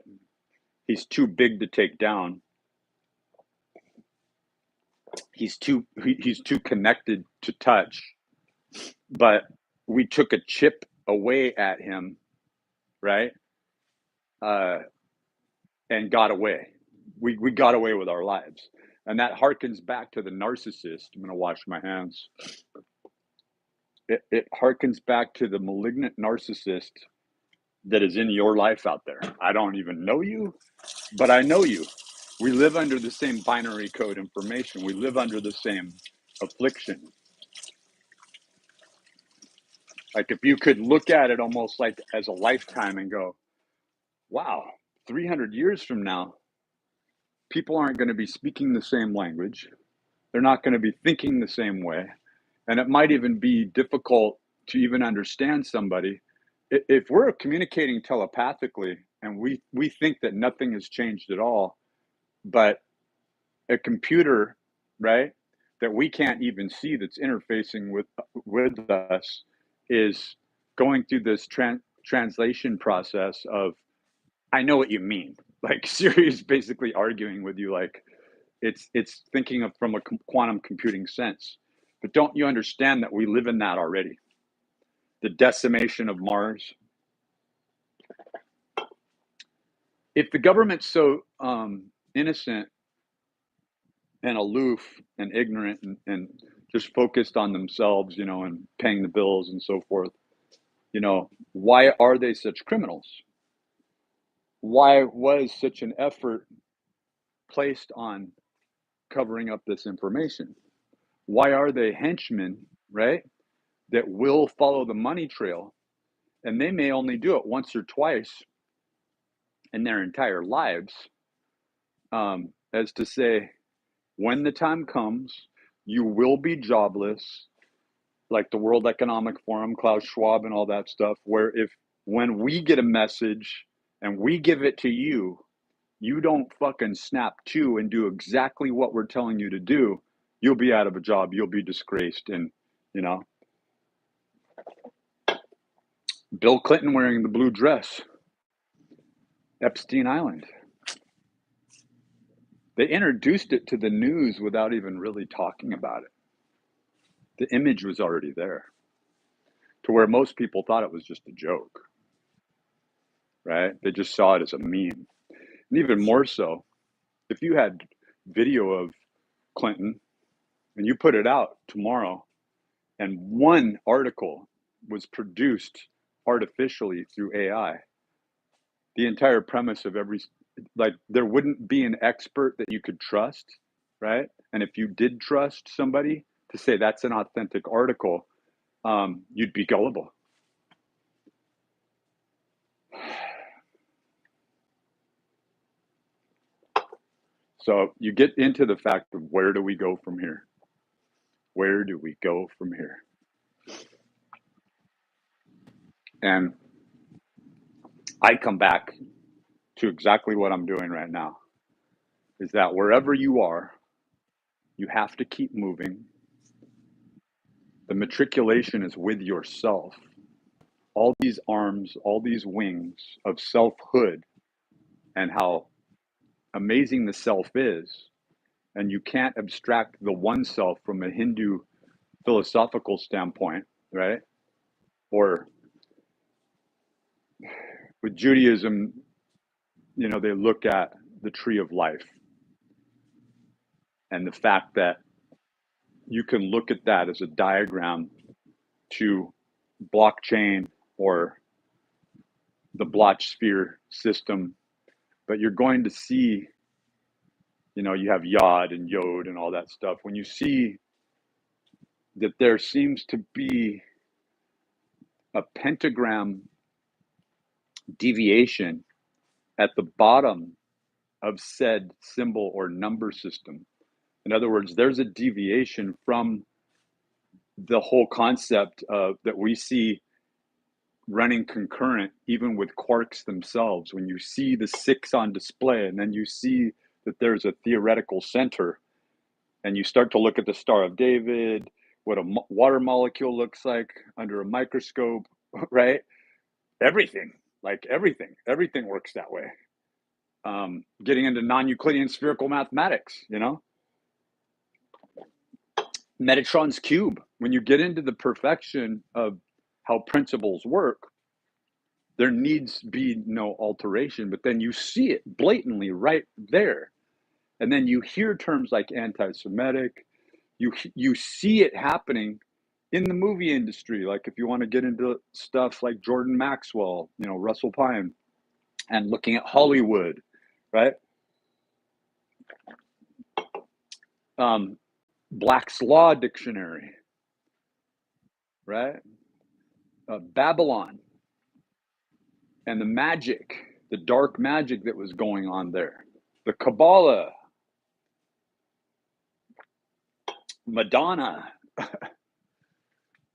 He's too big to take down. He's too connected to touch. But we took a chip away at him, right? And got away. We got away with our lives. And that harkens back to the narcissist. I'm going to wash my hands. It harkens back to the malignant narcissist that is in your life out there. I don't even know you, but I know you. We live under the same binary code information. We live under the same affliction. Like, if you could look at it almost like as a lifetime and go, wow, 300 years from now, people aren't going to be speaking the same language. They're not going to be thinking the same way. And it might even be difficult to even understand somebody. If we're communicating telepathically and we think that nothing has changed at all, but a computer, right, that we can't even see, that's interfacing with us, is going through this translation process of, I know what you mean. Like, Siri's basically arguing with you, like, it's thinking of from a quantum computing sense. But don't you understand that we live in that already? The decimation of Mars. If the government's so innocent and aloof and ignorant and just focused on themselves, and paying the bills and so forth, why are they such criminals? Why was such an effort placed on covering up this information? Why are they henchmen, right, that will follow the money trail? And they may only do it once or twice in their entire lives, as to say, when the time comes, you will be jobless, like the World Economic Forum, Klaus Schwab and all that stuff, where when we get a message and we give it to you, you don't fucking snap to and do exactly what we're telling you to do, you'll be out of a job, you'll be disgraced. And, Bill Clinton wearing the blue dress, Epstein Island. They introduced it to the news without even really talking about it. The image was already there, to where most people thought it was just a joke, right? They just saw it as a meme. And even more so, if you had video of Clinton and you put it out tomorrow, and one article was produced artificially through AI, the entire premise of there wouldn't be an expert that you could trust, right? And if you did trust somebody to say that's an authentic article, you'd be gullible. So you get into the fact of, where do we go from here? Where do we go from here? And I come back to exactly what I'm doing right now, is that wherever you are, you have to keep moving. The matriculation is with yourself. All these arms, all these wings of selfhood, and how amazing the self is. And you can't abstract the one self from a Hindu philosophical standpoint, right? Or with Judaism, they look at the tree of life, and the fact that you can look at that as a diagram to blockchain or the blotch sphere system. But you're going to see, you have Yod and Yod and all that stuff. When you see that there seems to be a pentagram deviation at the bottom of said symbol or number system. In other words, there's a deviation from the whole concept of that we see running concurrent even with quarks themselves. When you see the 6 on display and then you see that there's a theoretical center, and you start to look at the Star of David, what a water molecule looks like under a microscope, right? Everything, like everything works that way. Getting into non-Euclidean spherical mathematics, Metatron's cube. When you get into the perfection of how principles work, there needs be no alteration, but then you see it blatantly right there. And then you hear terms like anti-Semitic. You see it happening in the movie industry. Like if you want to get into stuff like Jordan Maxwell, Russell Pine, and looking at Hollywood, right? Black's Law Dictionary, right? Babylon, and the magic, the dark magic that was going on there. The Kabbalah, Madonna.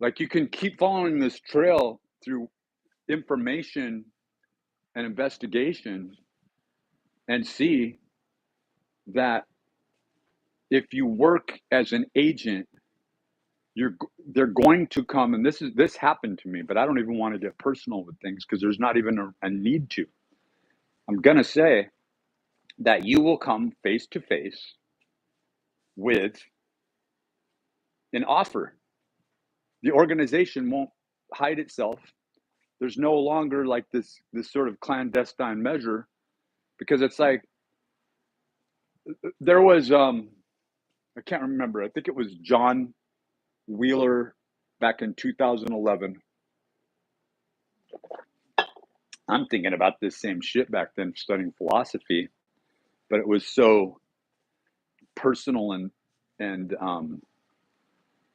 Like you can keep following this trail through information and investigation and see that if you work as an agent, they're going to come, and this happened to me, but I don't even want to get personal with things because there's not even a need to. I'm going to say that you will come face to face with an offer. The organization won't hide itself. There's no longer like this sort of clandestine measure, because it's like there was I can't remember. I think it was John Wheeler back in 2011. I'm thinking about this same shit back then, studying philosophy, but it was so personal and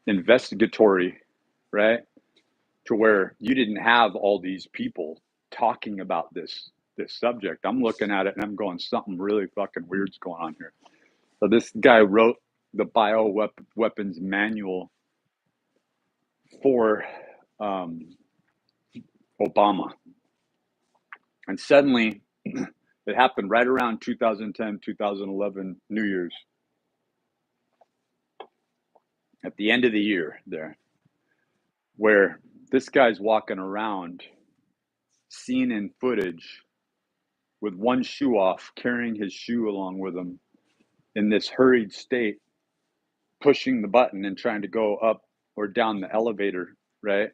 investigatory, right? To where you didn't have all these people talking about this subject. I'm looking at it and I'm going, something really fucking weird's going on here. So this guy wrote the bioweapons manual for Obama. And suddenly, it happened right around 2010, 2011, New Year's. At the end of the year there, where this guy's walking around, seen in footage, with one shoe off, carrying his shoe along with him, in this hurried state, pushing the button and trying to go up or down the elevator, right?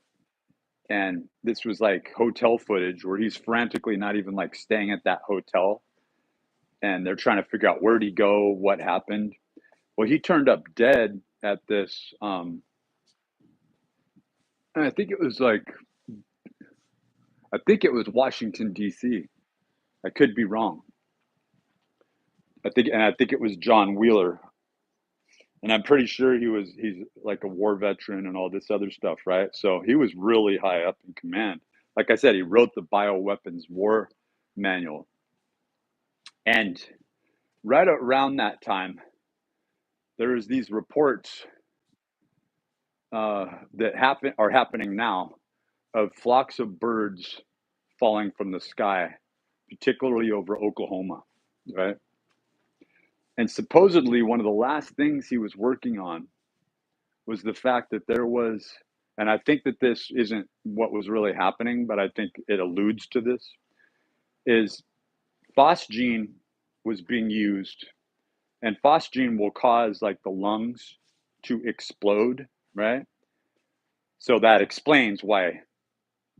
And this was like hotel footage where he's frantically not even like staying at that hotel. And they're trying to figure out where'd he go, what happened. Well, he turned up dead at this, I think it was Washington, D.C. I could be wrong. I think it was John Wheeler. And I'm pretty sure he's like a war veteran and all this other stuff, right? So he was really high up in command. Like I said, he wrote the bioweapons war manual. And right around that time, there was these reports that are happening now of flocks of birds falling from the sky, particularly over Oklahoma, right? And supposedly one of the last things he was working on was the fact that there was, and I think that this isn't what was really happening, but I think it alludes to this, is phosgene was being used, and phosgene will cause like the lungs to explode, right? So that explains why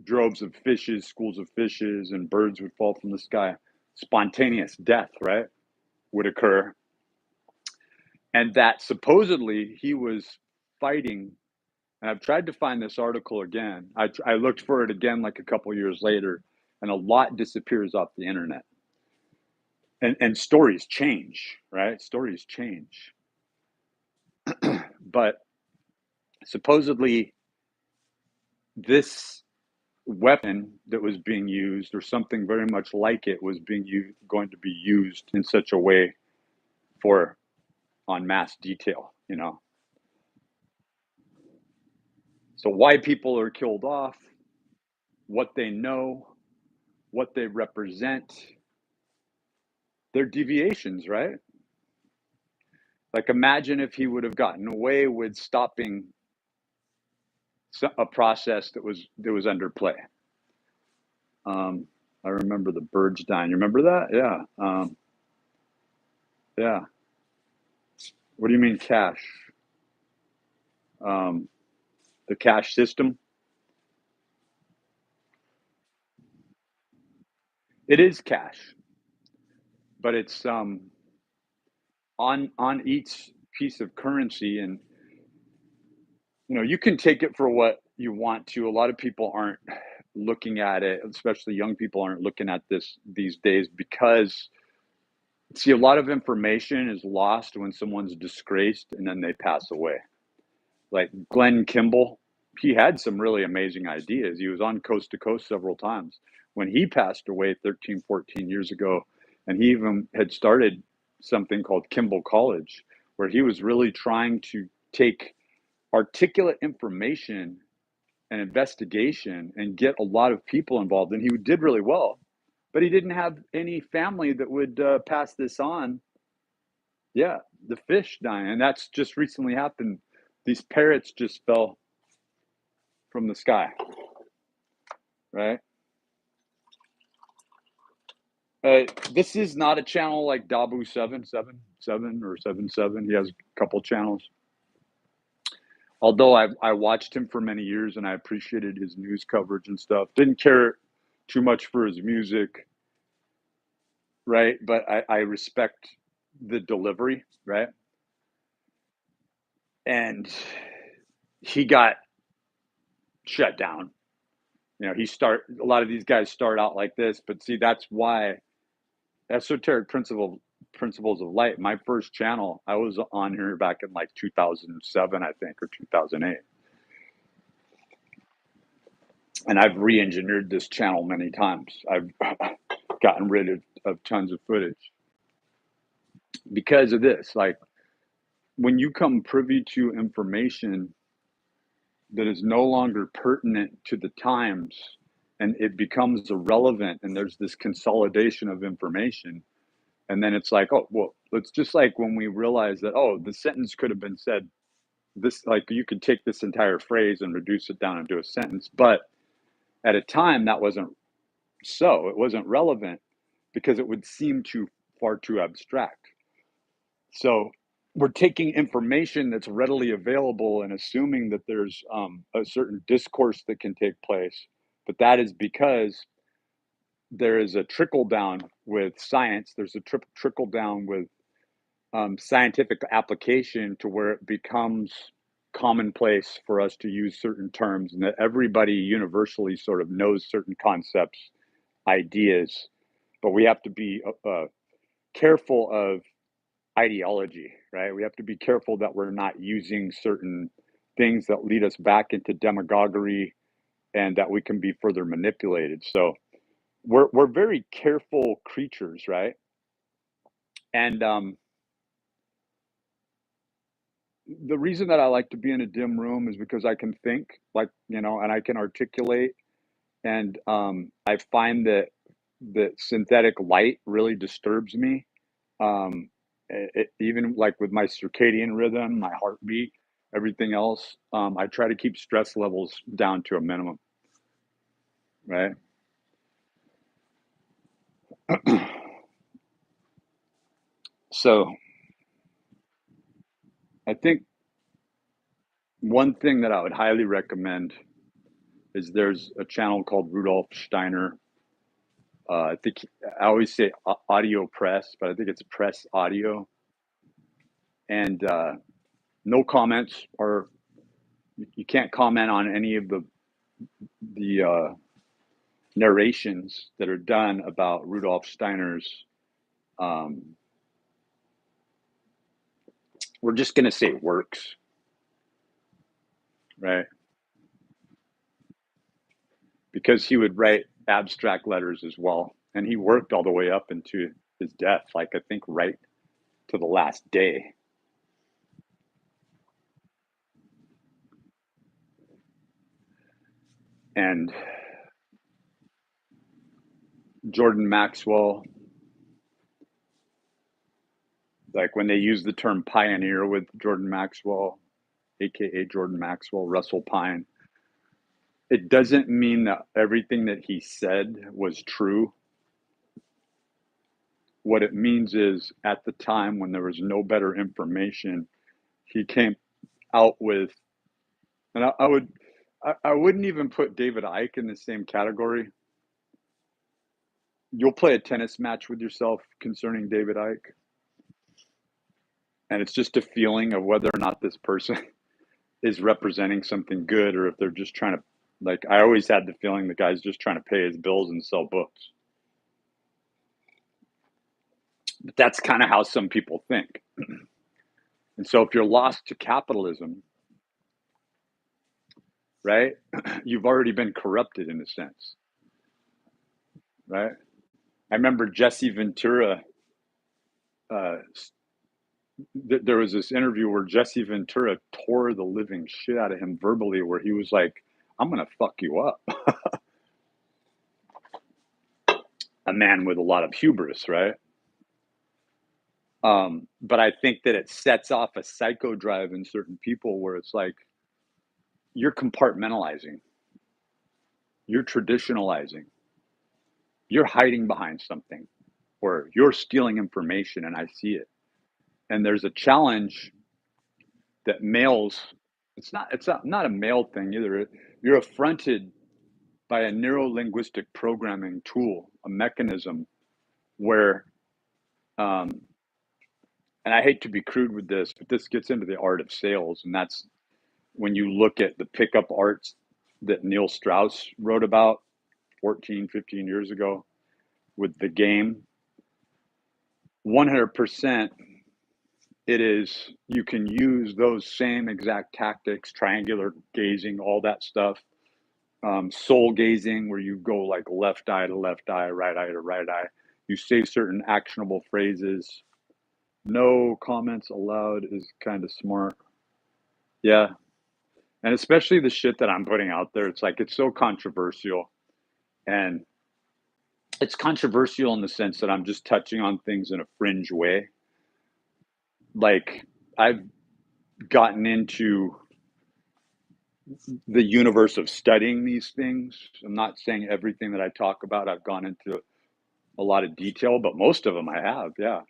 droves of fishes, schools of fishes, and birds would fall from the sky. Spontaneous death, right, would occur. And that supposedly he was fighting, and I've tried to find this article again. I looked for it again like a couple years later, and a lot disappears off the internet. And stories change, right? Stories change. But supposedly this weapon that was being used, or something very much like it, was going to be used in such a way for on mass detail, So why people are killed off, what they know, what they represent, their deviations, right? Like imagine if he would have gotten away with stopping a process that was under play. I remember the birds dying. You remember that? Yeah. Yeah. What do you mean cash? Um, the cash system. It is cash, but it's on each piece of currency, and you can take it for what you want to. A lot of people aren't looking at it, especially young people aren't looking at this these days because see a lot of information is lost when someone's disgraced and then they pass away. Like Glenn Kimball, he had some really amazing ideas. He was on Coast to Coast several times. When he passed away 13, 14 years ago, and he even had started something called Kimball College, where he was really trying to take articulate information and investigation and get a lot of people involved. And he did really well, but he didn't have any family that would pass this on. Yeah, the fish dying. And that's just recently happened. These parrots just fell from the sky, right? This is not a channel like Dabu 777 or 77. He has a couple channels. Although I watched him for many years and I appreciated his news coverage and stuff. Didn't care too much for his music, right? But I respect the delivery, right? And he got shut down. A lot of these guys start out like this, but see, that's why Esoteric Principles of Light, my first channel, I was on here back in like 2007, I think, or 2008. And I've re-engineered this channel many times. I've gotten rid of tons of footage because of this. Like when you come privy to information that is no longer pertinent to the times and it becomes irrelevant and there's this consolidation of information, and then it's like, oh, well, it's just like when we realize that, oh, the sentence could have been said this, like you could take this entire phrase and reduce it down into a sentence. But at a time that wasn't so, it wasn't relevant because it would seem far too abstract. So we're taking information that's readily available and assuming that there's a certain discourse that can take place. But that is because there is a trickle down with science. There's a trickle down with scientific application to where it becomes commonplace for us to use certain terms and that everybody universally sort of knows certain concepts, ideas, but we have to be careful of ideology, right? We have to be careful that we're not using certain things that lead us back into demagoguery and that we can be further manipulated. So we're very careful creatures, right? And the reason that I like to be in a dim room is because I can think, like, and I can articulate. And I find that synthetic light really disturbs me. Even like with my circadian rhythm, my heartbeat, everything else, I try to keep stress levels down to a minimum, right? So I think one thing that I would highly recommend is there's a channel called Rudolf Steiner. I think I always say audio press, but I think it's press audio. And no comments, or you can't comment on any of the narrations that are done about Rudolf Steiner's. Um, we're just going to say works, right? Because he would write abstract letters as well, and he worked all the way up into his death, like I think right to the last day. And Jordan Maxwell, like when they use the term pioneer with Jordan Maxwell, aka Jordan Maxwell, Russell Pine, it doesn't mean that everything that he said was true. What it means is at the time when there was no better information, he came out with, and I wouldn't even put David Icke in the same category. You'll play a tennis match with yourself concerning David Icke, and it's just a feeling of whether or not this person is representing something good or if they're just trying to, like, I always had the feeling the guy's just trying to pay his bills and sell books. But that's kind of how some people think. And so if you're lost to capitalism, right, you've already been corrupted in a sense, right? I remember Jesse Ventura, there was this interview where Jesse Ventura tore the living shit out of him verbally, where he was like, I'm going to fuck you up. A man with a lot of hubris, right? But I think that it sets off a psycho drive in certain people where it's like, you're compartmentalizing, you're traditionalizing, you're hiding behind something, or you're stealing information, and I see it. And there's a challenge that males, it's not a male thing either. You're affronted by a neuro-linguistic programming tool, a mechanism where, and I hate to be crude with this, but this gets into the art of sales. And that's when you look at the pickup arts that Neil Strauss wrote about 14, 15 years ago with the game, 100%, it is, you can use those same exact tactics, triangular gazing, all that stuff, soul gazing, where you go like left eye to left eye, right eye to right eye. You say certain actionable phrases. No comments allowed is kind of smart. Yeah. And especially the shit that I'm putting out there, it's like, it's so controversial. And it's controversial in the sense that I'm just touching on things in a fringe way. Like, I've gotten into the universe of studying these things. I'm not saying everything that I talk about I've gone into a lot of detail, but most of them I have. Yeah,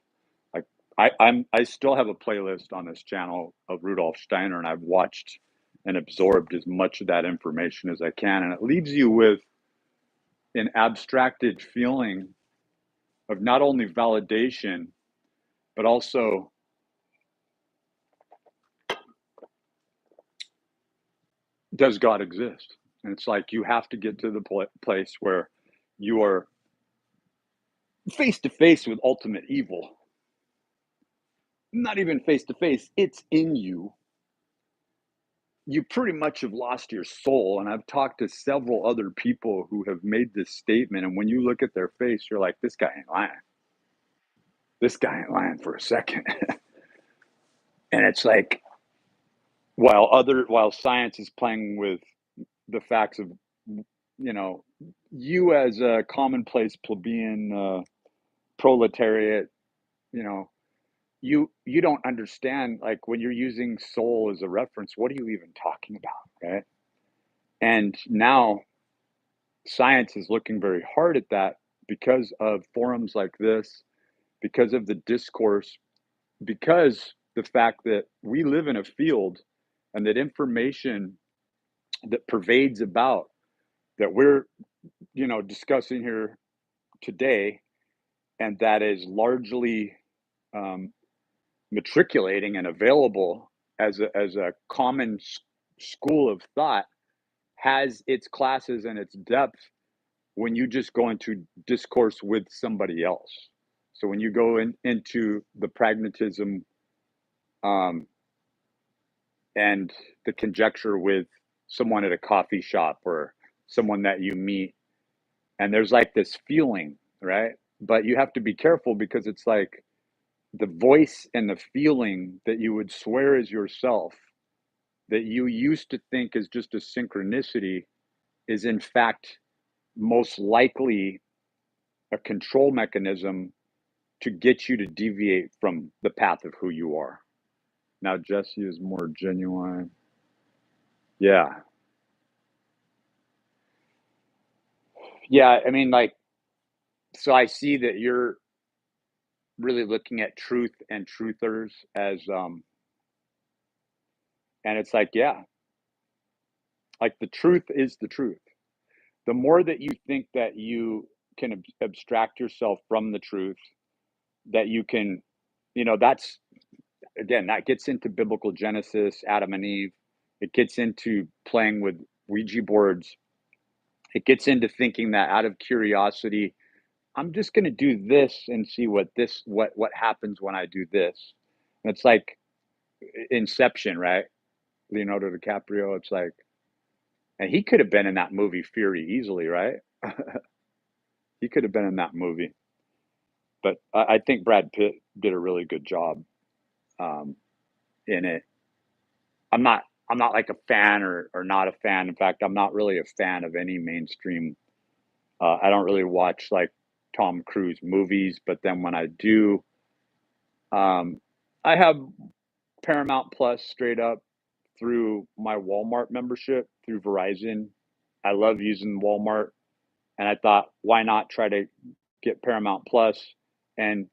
like I still have a playlist on this channel of Rudolf Steiner, and I've watched and absorbed as much of that information as I can, and it leaves you with an abstracted feeling of not only validation but also, does God exist? And it's like you have to get to the place where you are face to face with ultimate evil. Not even face to face, it's in you. You pretty much have lost your soul. And I've talked to several other people who have made this statement. And when you look at their face, you're like, this guy ain't lying. This guy ain't lying for a second. And it's like, while science is playing with the facts of, you know, you as a commonplace plebeian proletariat, you know, you don't understand, like, when you're using soul as a reference, what are you even talking about, right? And now science is looking very hard at that because of forums like this, because of the discourse, because the fact that we live in a field and that information that pervades about, that we're, you know, discussing here today, and that is largely um, matriculating and available as a common school of thought, has its classes and its depth when you just go into discourse with somebody else. So when you go into the pragmatism um, and the conjecture with someone at a coffee shop or someone that you meet, and there's like this feeling, right? But you have to be careful because it's like the voice and the feeling that you would swear is yourself, that you used to think is just a synchronicity, is in fact most likely a control mechanism to get you to deviate from the path of who you are. Now Jesse is more genuine. Yeah. Yeah, I mean, like, so I see that you're really looking at truth and truthers as and it's like, yeah, like the truth is the truth. The more that you think that you can abstract yourself from the truth, that you can, that's again, that gets into biblical Genesis, Adam and Eve. It gets into playing with Ouija boards. It gets into thinking that out of curiosity, I'm just going to do this and see what happens when I do this. And it's like Inception, right? Leonardo DiCaprio. It's like, and he could have been in that movie Fury easily, right? He could have been in that movie. But I think Brad Pitt did a really good job um, in it. I'm not I'm not like a fan or not a fan. In fact, I'm not really a fan of any mainstream. I don't really watch like Tom Cruise movies, but then when I do, um, I have Paramount Plus straight up through my Walmart membership through Verizon. I love using Walmart, and I thought, why not try to get Paramount Plus? And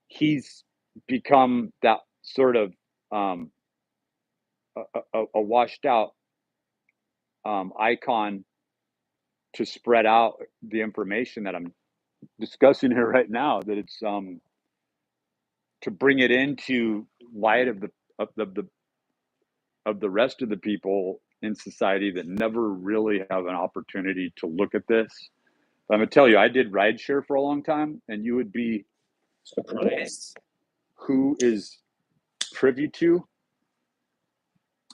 he's become that sort of um, a washed out icon to spread out the information that I'm discussing here right now. That it's to bring it into light of the of the rest of the people in society that never really have an opportunity to look at this. I'm gonna tell you, I did rideshare for a long time, and you would be surprised who is privy to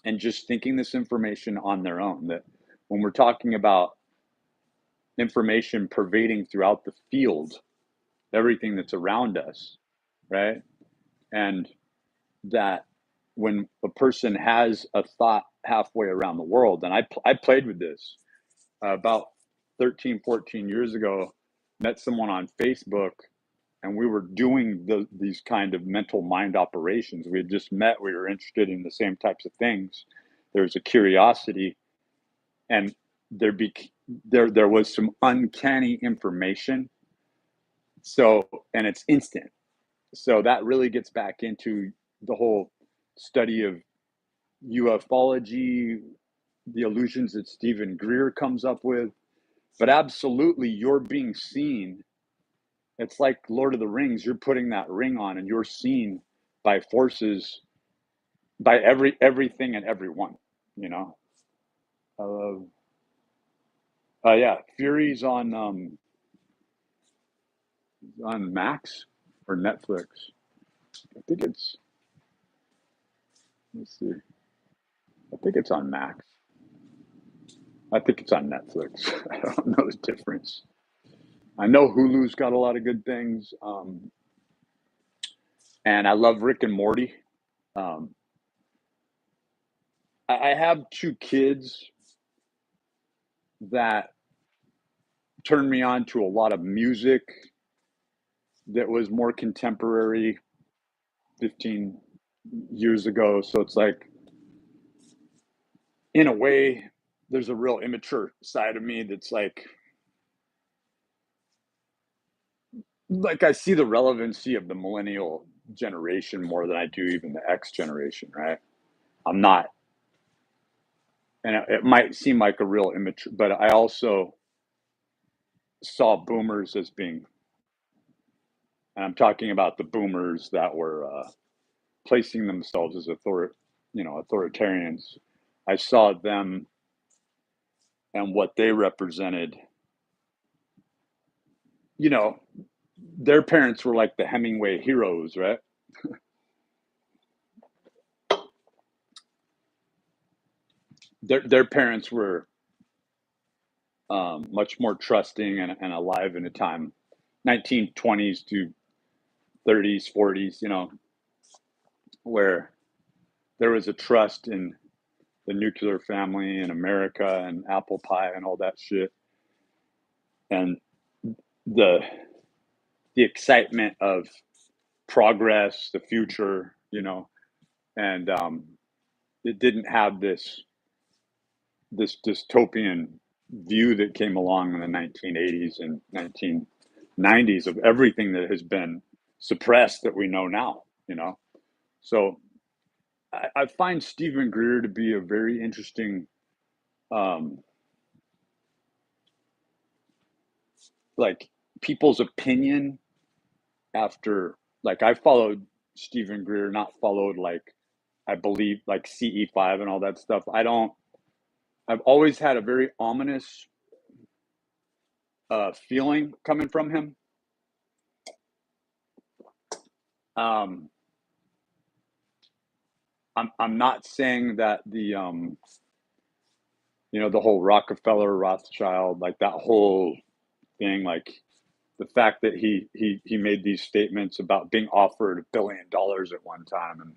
and just thinking this information on their own. That when we're talking about information pervading throughout the field, everything that's around us, right? And that when a person has a thought halfway around the world, and I played with this about 13, 14 years ago, met someone on Facebook, and we were doing these kind of mental mind operations. We had just met, we were interested in the same types of things. There was a curiosity, and there was some uncanny information. So, and it's instant. So that really gets back into the whole study of ufology, the illusions that Stephen Greer comes up with. But absolutely, you're being seen. It's like Lord of the Rings. You're putting that ring on, and you're seen by forces, by everything and everyone. You know. Yeah, Fury's on Max or Netflix. I think it's. Let's see. I think it's on Max. I think it's on Netflix. I don't know the difference. I know Hulu's got a lot of good things, and I love Rick and Morty. Um, I have two kids that turned me on to a lot of music that was more contemporary 15 years ago. So it's like, in a way, there's a real immature side of me that's like I see the relevancy of the millennial generation more than I do even the X generation, right? I'm not, and it might seem like a real immature, but I also saw boomers as being, and I'm talking about the boomers that were placing themselves as authoritarians. I saw them and what they represented. You know, their parents were like the Hemingway heroes, right? Their parents were much more trusting and alive in a time, 1920s to 30s, 40s, where there was a trust in the nuclear family in America and apple pie and all that shit. And the the excitement of progress, the future, you know, and it didn't have this dystopian view that came along in the 1980s and 1990s of everything that has been suppressed that we know now, you know. So I find Stephen Greer to be a very interesting, like, people's opinion after, like, I followed Stephen Greer, not followed, like, I believe, like, CE5 and all that stuff. I've always had a very ominous feeling coming from him. I'm not saying that the the whole Rockefeller Rothschild, like that whole thing, like the fact that he made these statements about being offered $1 billion at one time, and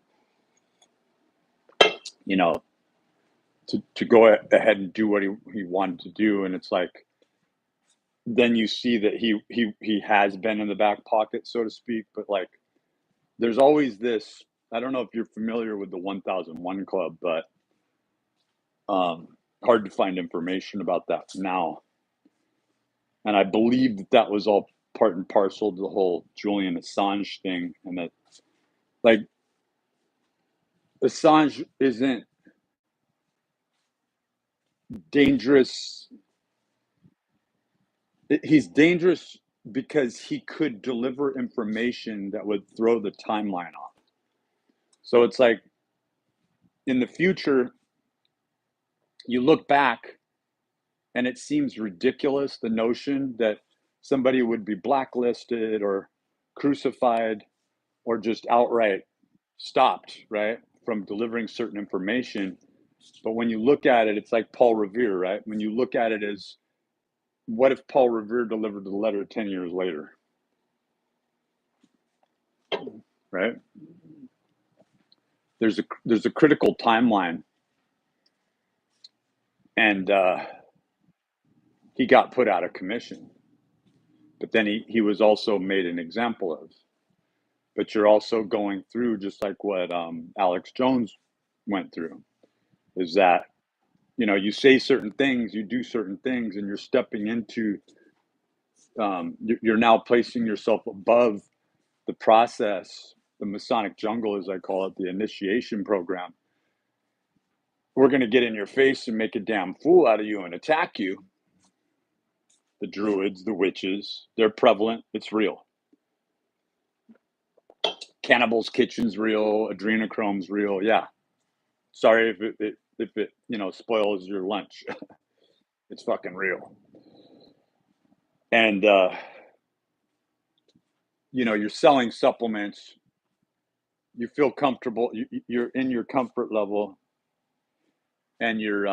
to go ahead and do what he wanted to do, and it's like, then you see that he has been in the back pocket, so to speak, but like there's always this. I don't know if you're familiar with the 1001 Club, but hard to find information about that now. And I believe that was all part and parcel to the whole Julian Assange thing, and that, like, Assange isn't dangerous. He's dangerous because he could deliver information that would throw the timeline off. So it's like, in the future, you look back and it seems ridiculous, the notion that somebody would be blacklisted or crucified or just outright stopped, right, from delivering certain information. But when you look at it, it's like Paul Revere, right? When you look at it as, what if Paul Revere delivered the letter 10 years later, right? There's a critical timeline, and he got put out of commission. But then he was also made an example of. But you're also going through, just like what Alex Jones went through, is that, you say certain things, you do certain things, and you're stepping into, you're now placing yourself above the process, the Masonic jungle, as I call it, the initiation program. We're going to get in your face and make a damn fool out of you and attack you. The druids, the witches, they're prevalent. It's real. Cannibal's Kitchen's real. Adrenochrome's real. Yeah. Sorry if it spoils your lunch. It's fucking real. And you're selling supplements. You feel comfortable. You're in your comfort level, and you're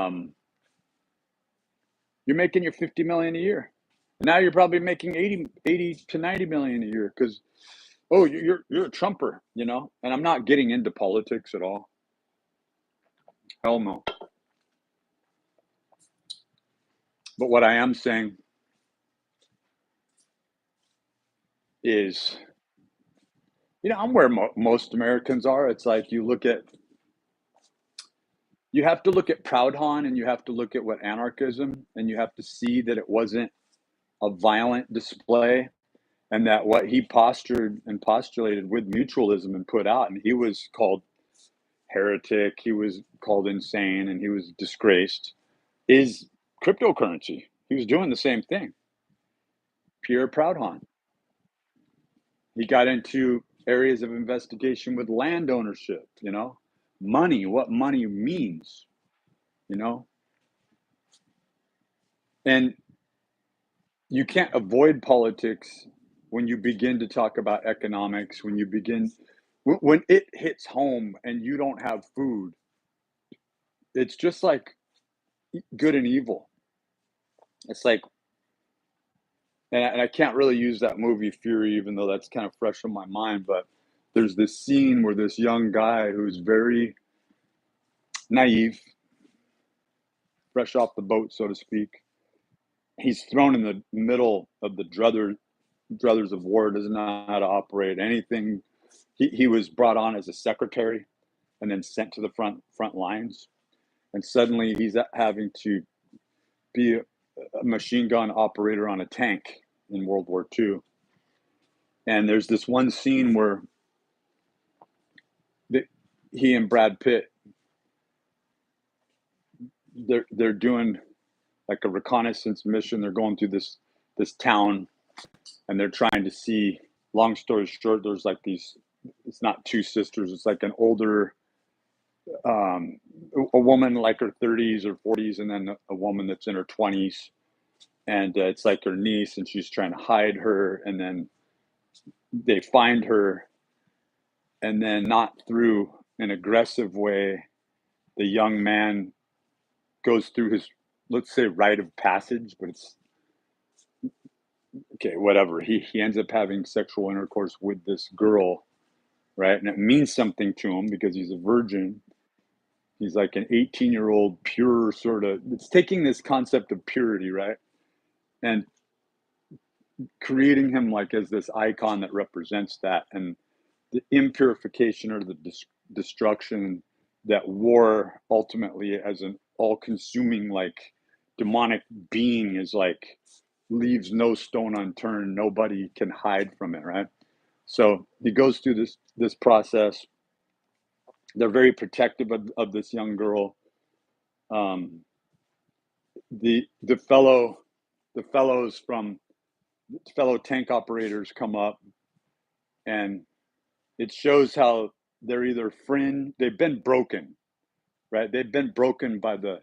making your 50 million a year. Now you're probably making 80 to 90 million a year because, oh, you're a Trumper, and I'm not getting into politics at all. Hell no. But what I am saying is, I'm where most Americans are. It's like you have to look at Proudhon, and you have to look at what anarchism, and you have to see that it wasn't a violent display, and that what he postured and postulated with mutualism and put out, and he was called heretic, he was called insane, and he was disgraced, is cryptocurrency. He was doing the same thing. Pierre Proudhon. He got into areas of investigation with land ownership, money, what money means, and you can't avoid politics when you begin to talk about economics, when it hits home and you don't have food. It's just like good and evil. It's like, and I can't really use that movie Fury, even though that's kind of fresh in my mind, but there's this scene where this young guy who's very naive, fresh off the boat, so to speak, he's thrown in the middle of the druthers of war, doesn't know how to operate anything. He was brought on as a secretary and then sent to the front lines. And suddenly he's having to be a machine gun operator on a tank in World War II. And there's this one scene where he and Brad Pitt, they're doing like a reconnaissance mission. They're going through this town, and they're trying to see. Long story short, there's like these. It's not two sisters. It's like an older, a woman like her 30s or 40s, and then a woman that's in her 20s, and it's like her niece, and she's trying to hide her, and then they find her, and then not through an aggressive way, the young man goes through his, let's say, rite of passage, but it's okay, whatever. He ends up having sexual intercourse with this girl, right? And it means something to him because he's a virgin. He's like an 18-year-old pure sort of, it's taking this concept of purity, right? And creating him like as this icon that represents that, and the impurification or the destruction that war ultimately as an all-consuming like demonic being is like, leaves no stone unturned. Nobody can hide from it, right? So he goes through this process. They're very protective of this young girl. The fellow tank operators come up, and it shows how they're either they've been broken, right? They've been broken by the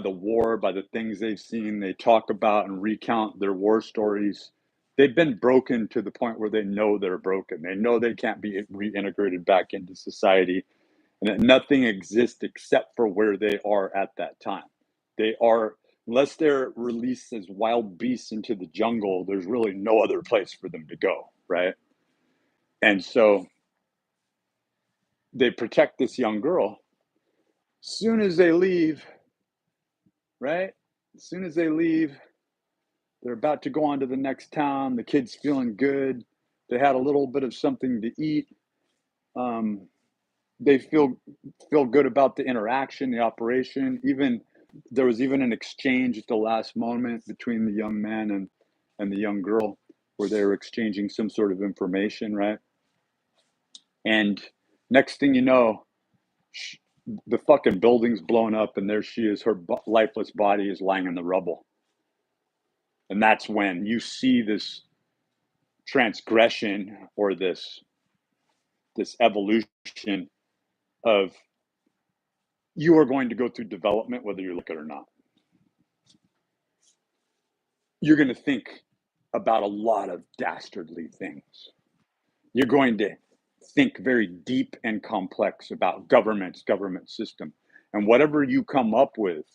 war, by the things they've seen. They talk about and recount their war stories. They've been broken to the point where they know they're broken. They know they can't be reintegrated back into society, and that nothing exists except for where they are at that time. They are, unless they're released as wild beasts into the jungle, there's really no other place for them to go, right? And so they protect this young girl. Soon as they leave, right? As soon as they leave, they're about to go on to the next town. The kid's feeling good. They had a little bit of something to eat. They feel good about the interaction, the operation. Even there was even an exchange at the last moment between the young man and the young girl, where they were exchanging some sort of information, right? And next thing you know, the fucking building's blown up, and there she is. Her lifeless body is lying in the rubble. And that's when you see this transgression or this evolution of, you are going to go through development whether you look at it or not. You're going to think about a lot of dastardly things. You're going to think very deep and complex about government system. And whatever you come up with,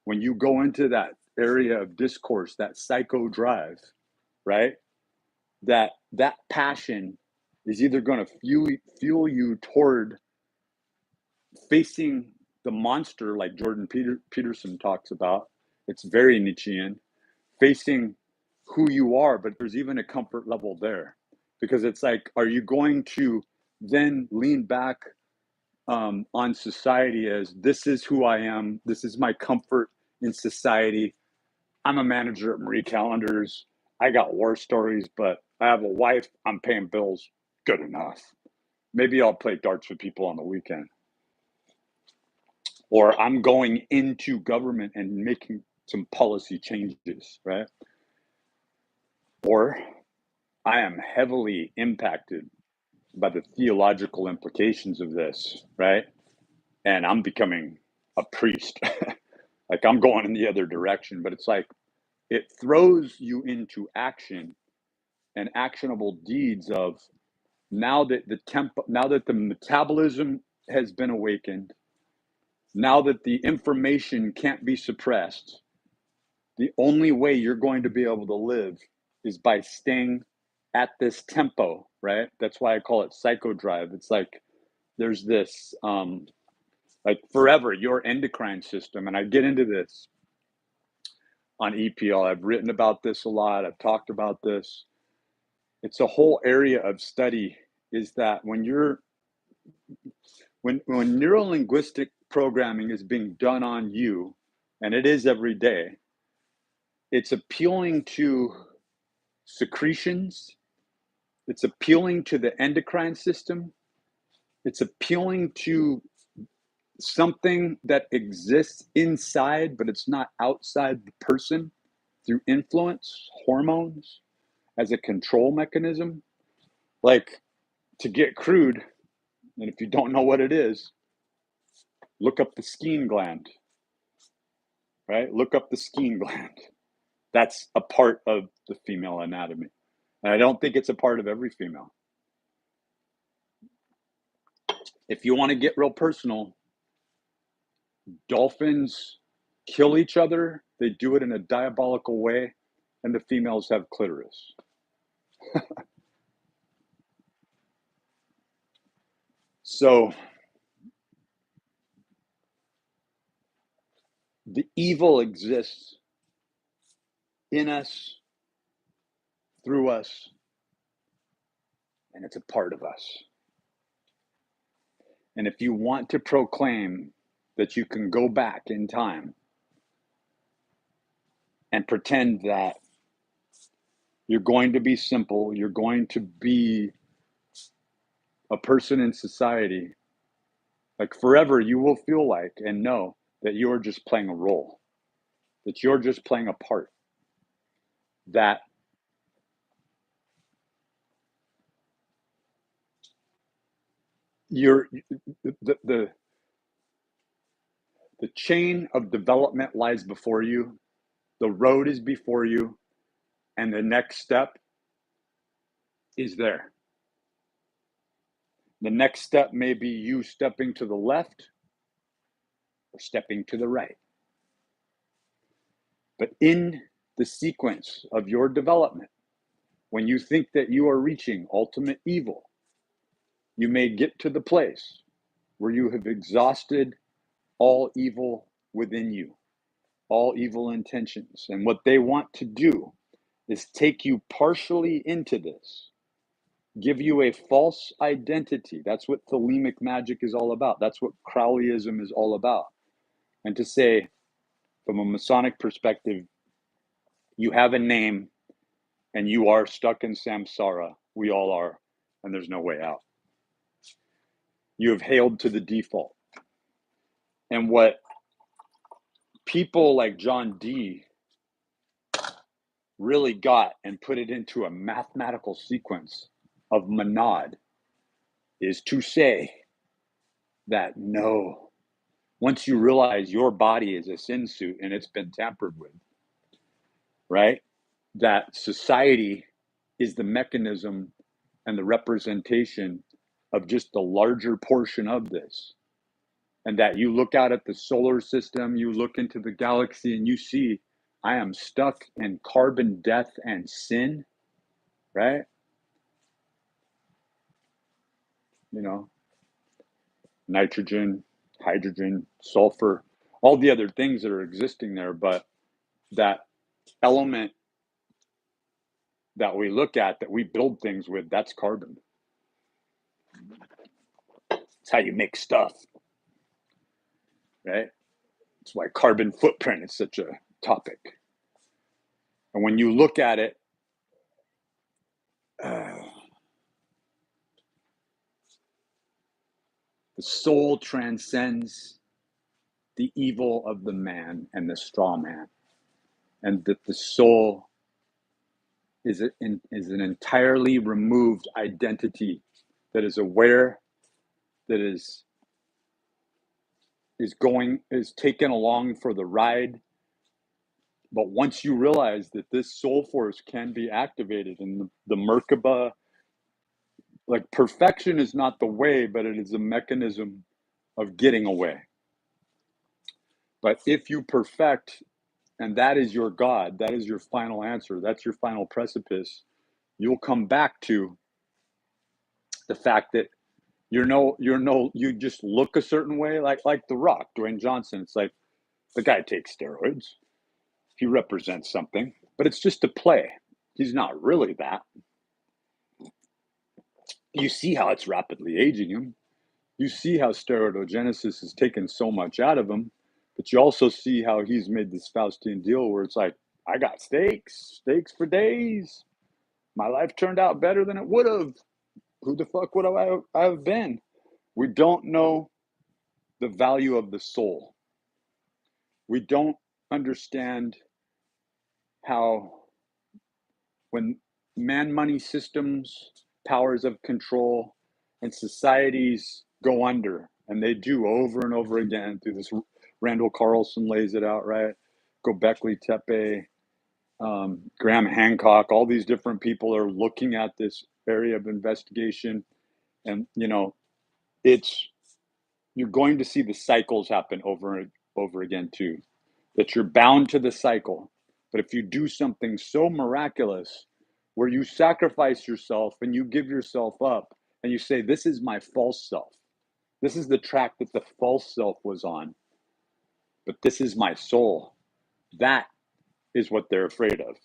when you go into that area of discourse, that psycho drive, right? That passion is either going to fuel you toward facing the monster, like Jordan Peterson talks about. It's very Nietzschean, facing who you are, but there's even a comfort level there, because it's like, are you going to then lean back on society as, this is who I am, this is my comfort in society, I'm a manager at Marie Callender's, I got war stories, but I have a wife, I'm paying bills, good enough. Maybe I'll play darts with people on the weekend. Or I'm going into government and making some policy changes, right? Or I am heavily impacted by the theological implications of this, right? And I'm becoming a priest. Like, I'm going in the other direction, but it's like, it throws you into action and actionable deeds of, now that the metabolism has been awakened, now that the information can't be suppressed, the only way you're going to be able to live is by staying at this tempo, right? That's why I call it psychodrive. It's like, there's this, like, forever, your endocrine system, and I get into this on EPL. I've written about this a lot. I've talked about this. It's a whole area of study, is that when neuro-linguistic programming is being done on you, and it is every day, it's appealing to secretions, it's appealing to the endocrine system, it's appealing to something that exists inside, but it's not outside the person, through influence, hormones, as a control mechanism. Like, to get crude, and if you don't know what it is, look up the skein gland, right? Look up the skein gland. That's a part of the female anatomy. And I don't think it's a part of every female. If you want to get real personal, dolphins kill each other. They do it in a diabolical way, and the females have clitoris. So the evil exists in us, through us, and it's a part of us. And if you want to proclaim that you can go back in time and pretend that you're going to be simple, you're going to be a person in society, like forever, you will feel like and know that you're just playing a role, that you're just playing a part, that you're the chain of development lies before you, the road is before you, and the next step is there. The next step may be you stepping to the left or stepping to the right. But in the sequence of your development, when you think that you are reaching ultimate evil, you may get to the place where you have exhausted all evil within you, all evil intentions. And what they want to do is take you partially into this, give you a false identity. That's what thelemic magic is all about. That's what Crowleyism is all about. And to say, from a Masonic perspective, you have a name and you are stuck in samsara. We all are, and there's no way out. You have hailed to the default. And what people like John Dee really got and put it into a mathematical sequence of monad is to say that no, once you realize your body is a sin suit and it's been tampered with, right? That society is the mechanism and the representation of just the larger portion of this. And that you look out at the solar system, you look into the galaxy, and you see, I am stuck in carbon, death, and sin, right? You know, nitrogen, hydrogen, sulfur, all the other things that are existing there. But that element that we look at, that we build things with, that's carbon. It's how you make stuff, right? That's why carbon footprint is such a topic. And when you look at it, the soul transcends the evil of the man and the straw man, and that the soul is an entirely removed identity that is aware, that is taken along for the ride. But once you realize that this soul force can be activated, and the Merkaba, like, perfection is not the way, but it is a mechanism of getting away. But if you perfect, and that is your God, that is your final answer, that's your final precipice, you'll come back to the fact that you just look a certain way, like The Rock, Dwayne Johnson. It's like, the guy takes steroids. He represents something, but it's just a play. He's not really that. You see how it's rapidly aging him. You see how steroidogenesis has taken so much out of him, but you also see how he's made this Faustian deal where it's like, I got steaks for days. My life turned out better than it would have. Who the fuck would I have been? We don't know the value of the soul. We don't understand how when man-money systems, powers of control, and societies go under, and they do over and over again through this. Randall Carlson lays it out, right? Göbekli Tepe, Graham Hancock, all these different people are looking at this area of investigation. And, you're going to see the cycles happen over and over again too, that you're bound to the cycle. But if you do something so miraculous where you sacrifice yourself and you give yourself up and you say, this is my false self. This is the track that the false self was on, but this is my soul. That is what they're afraid of.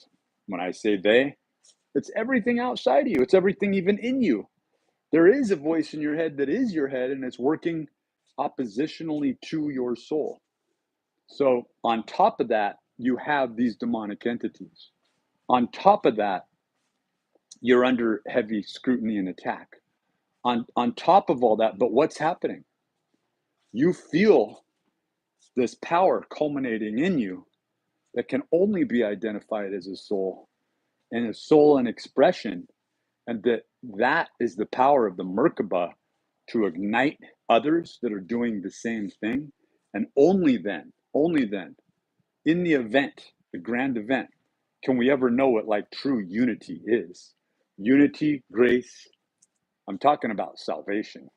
When I say they, it's everything outside of you. It's everything even in you. There is a voice in your head that is your head, and it's working oppositionally to your soul. So on top of that, you have these demonic entities. On top of that, you're under heavy scrutiny and attack. On top of all that, but what's happening? You feel this power culminating in you that can only be identified as a soul, and a soul and expression, and that is the power of the Merkaba to ignite others that are doing the same thing. And only then, in the event, the grand event, can we ever know what like true unity is. Unity, grace, I'm talking about salvation.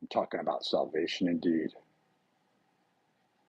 I'm talking about salvation indeed.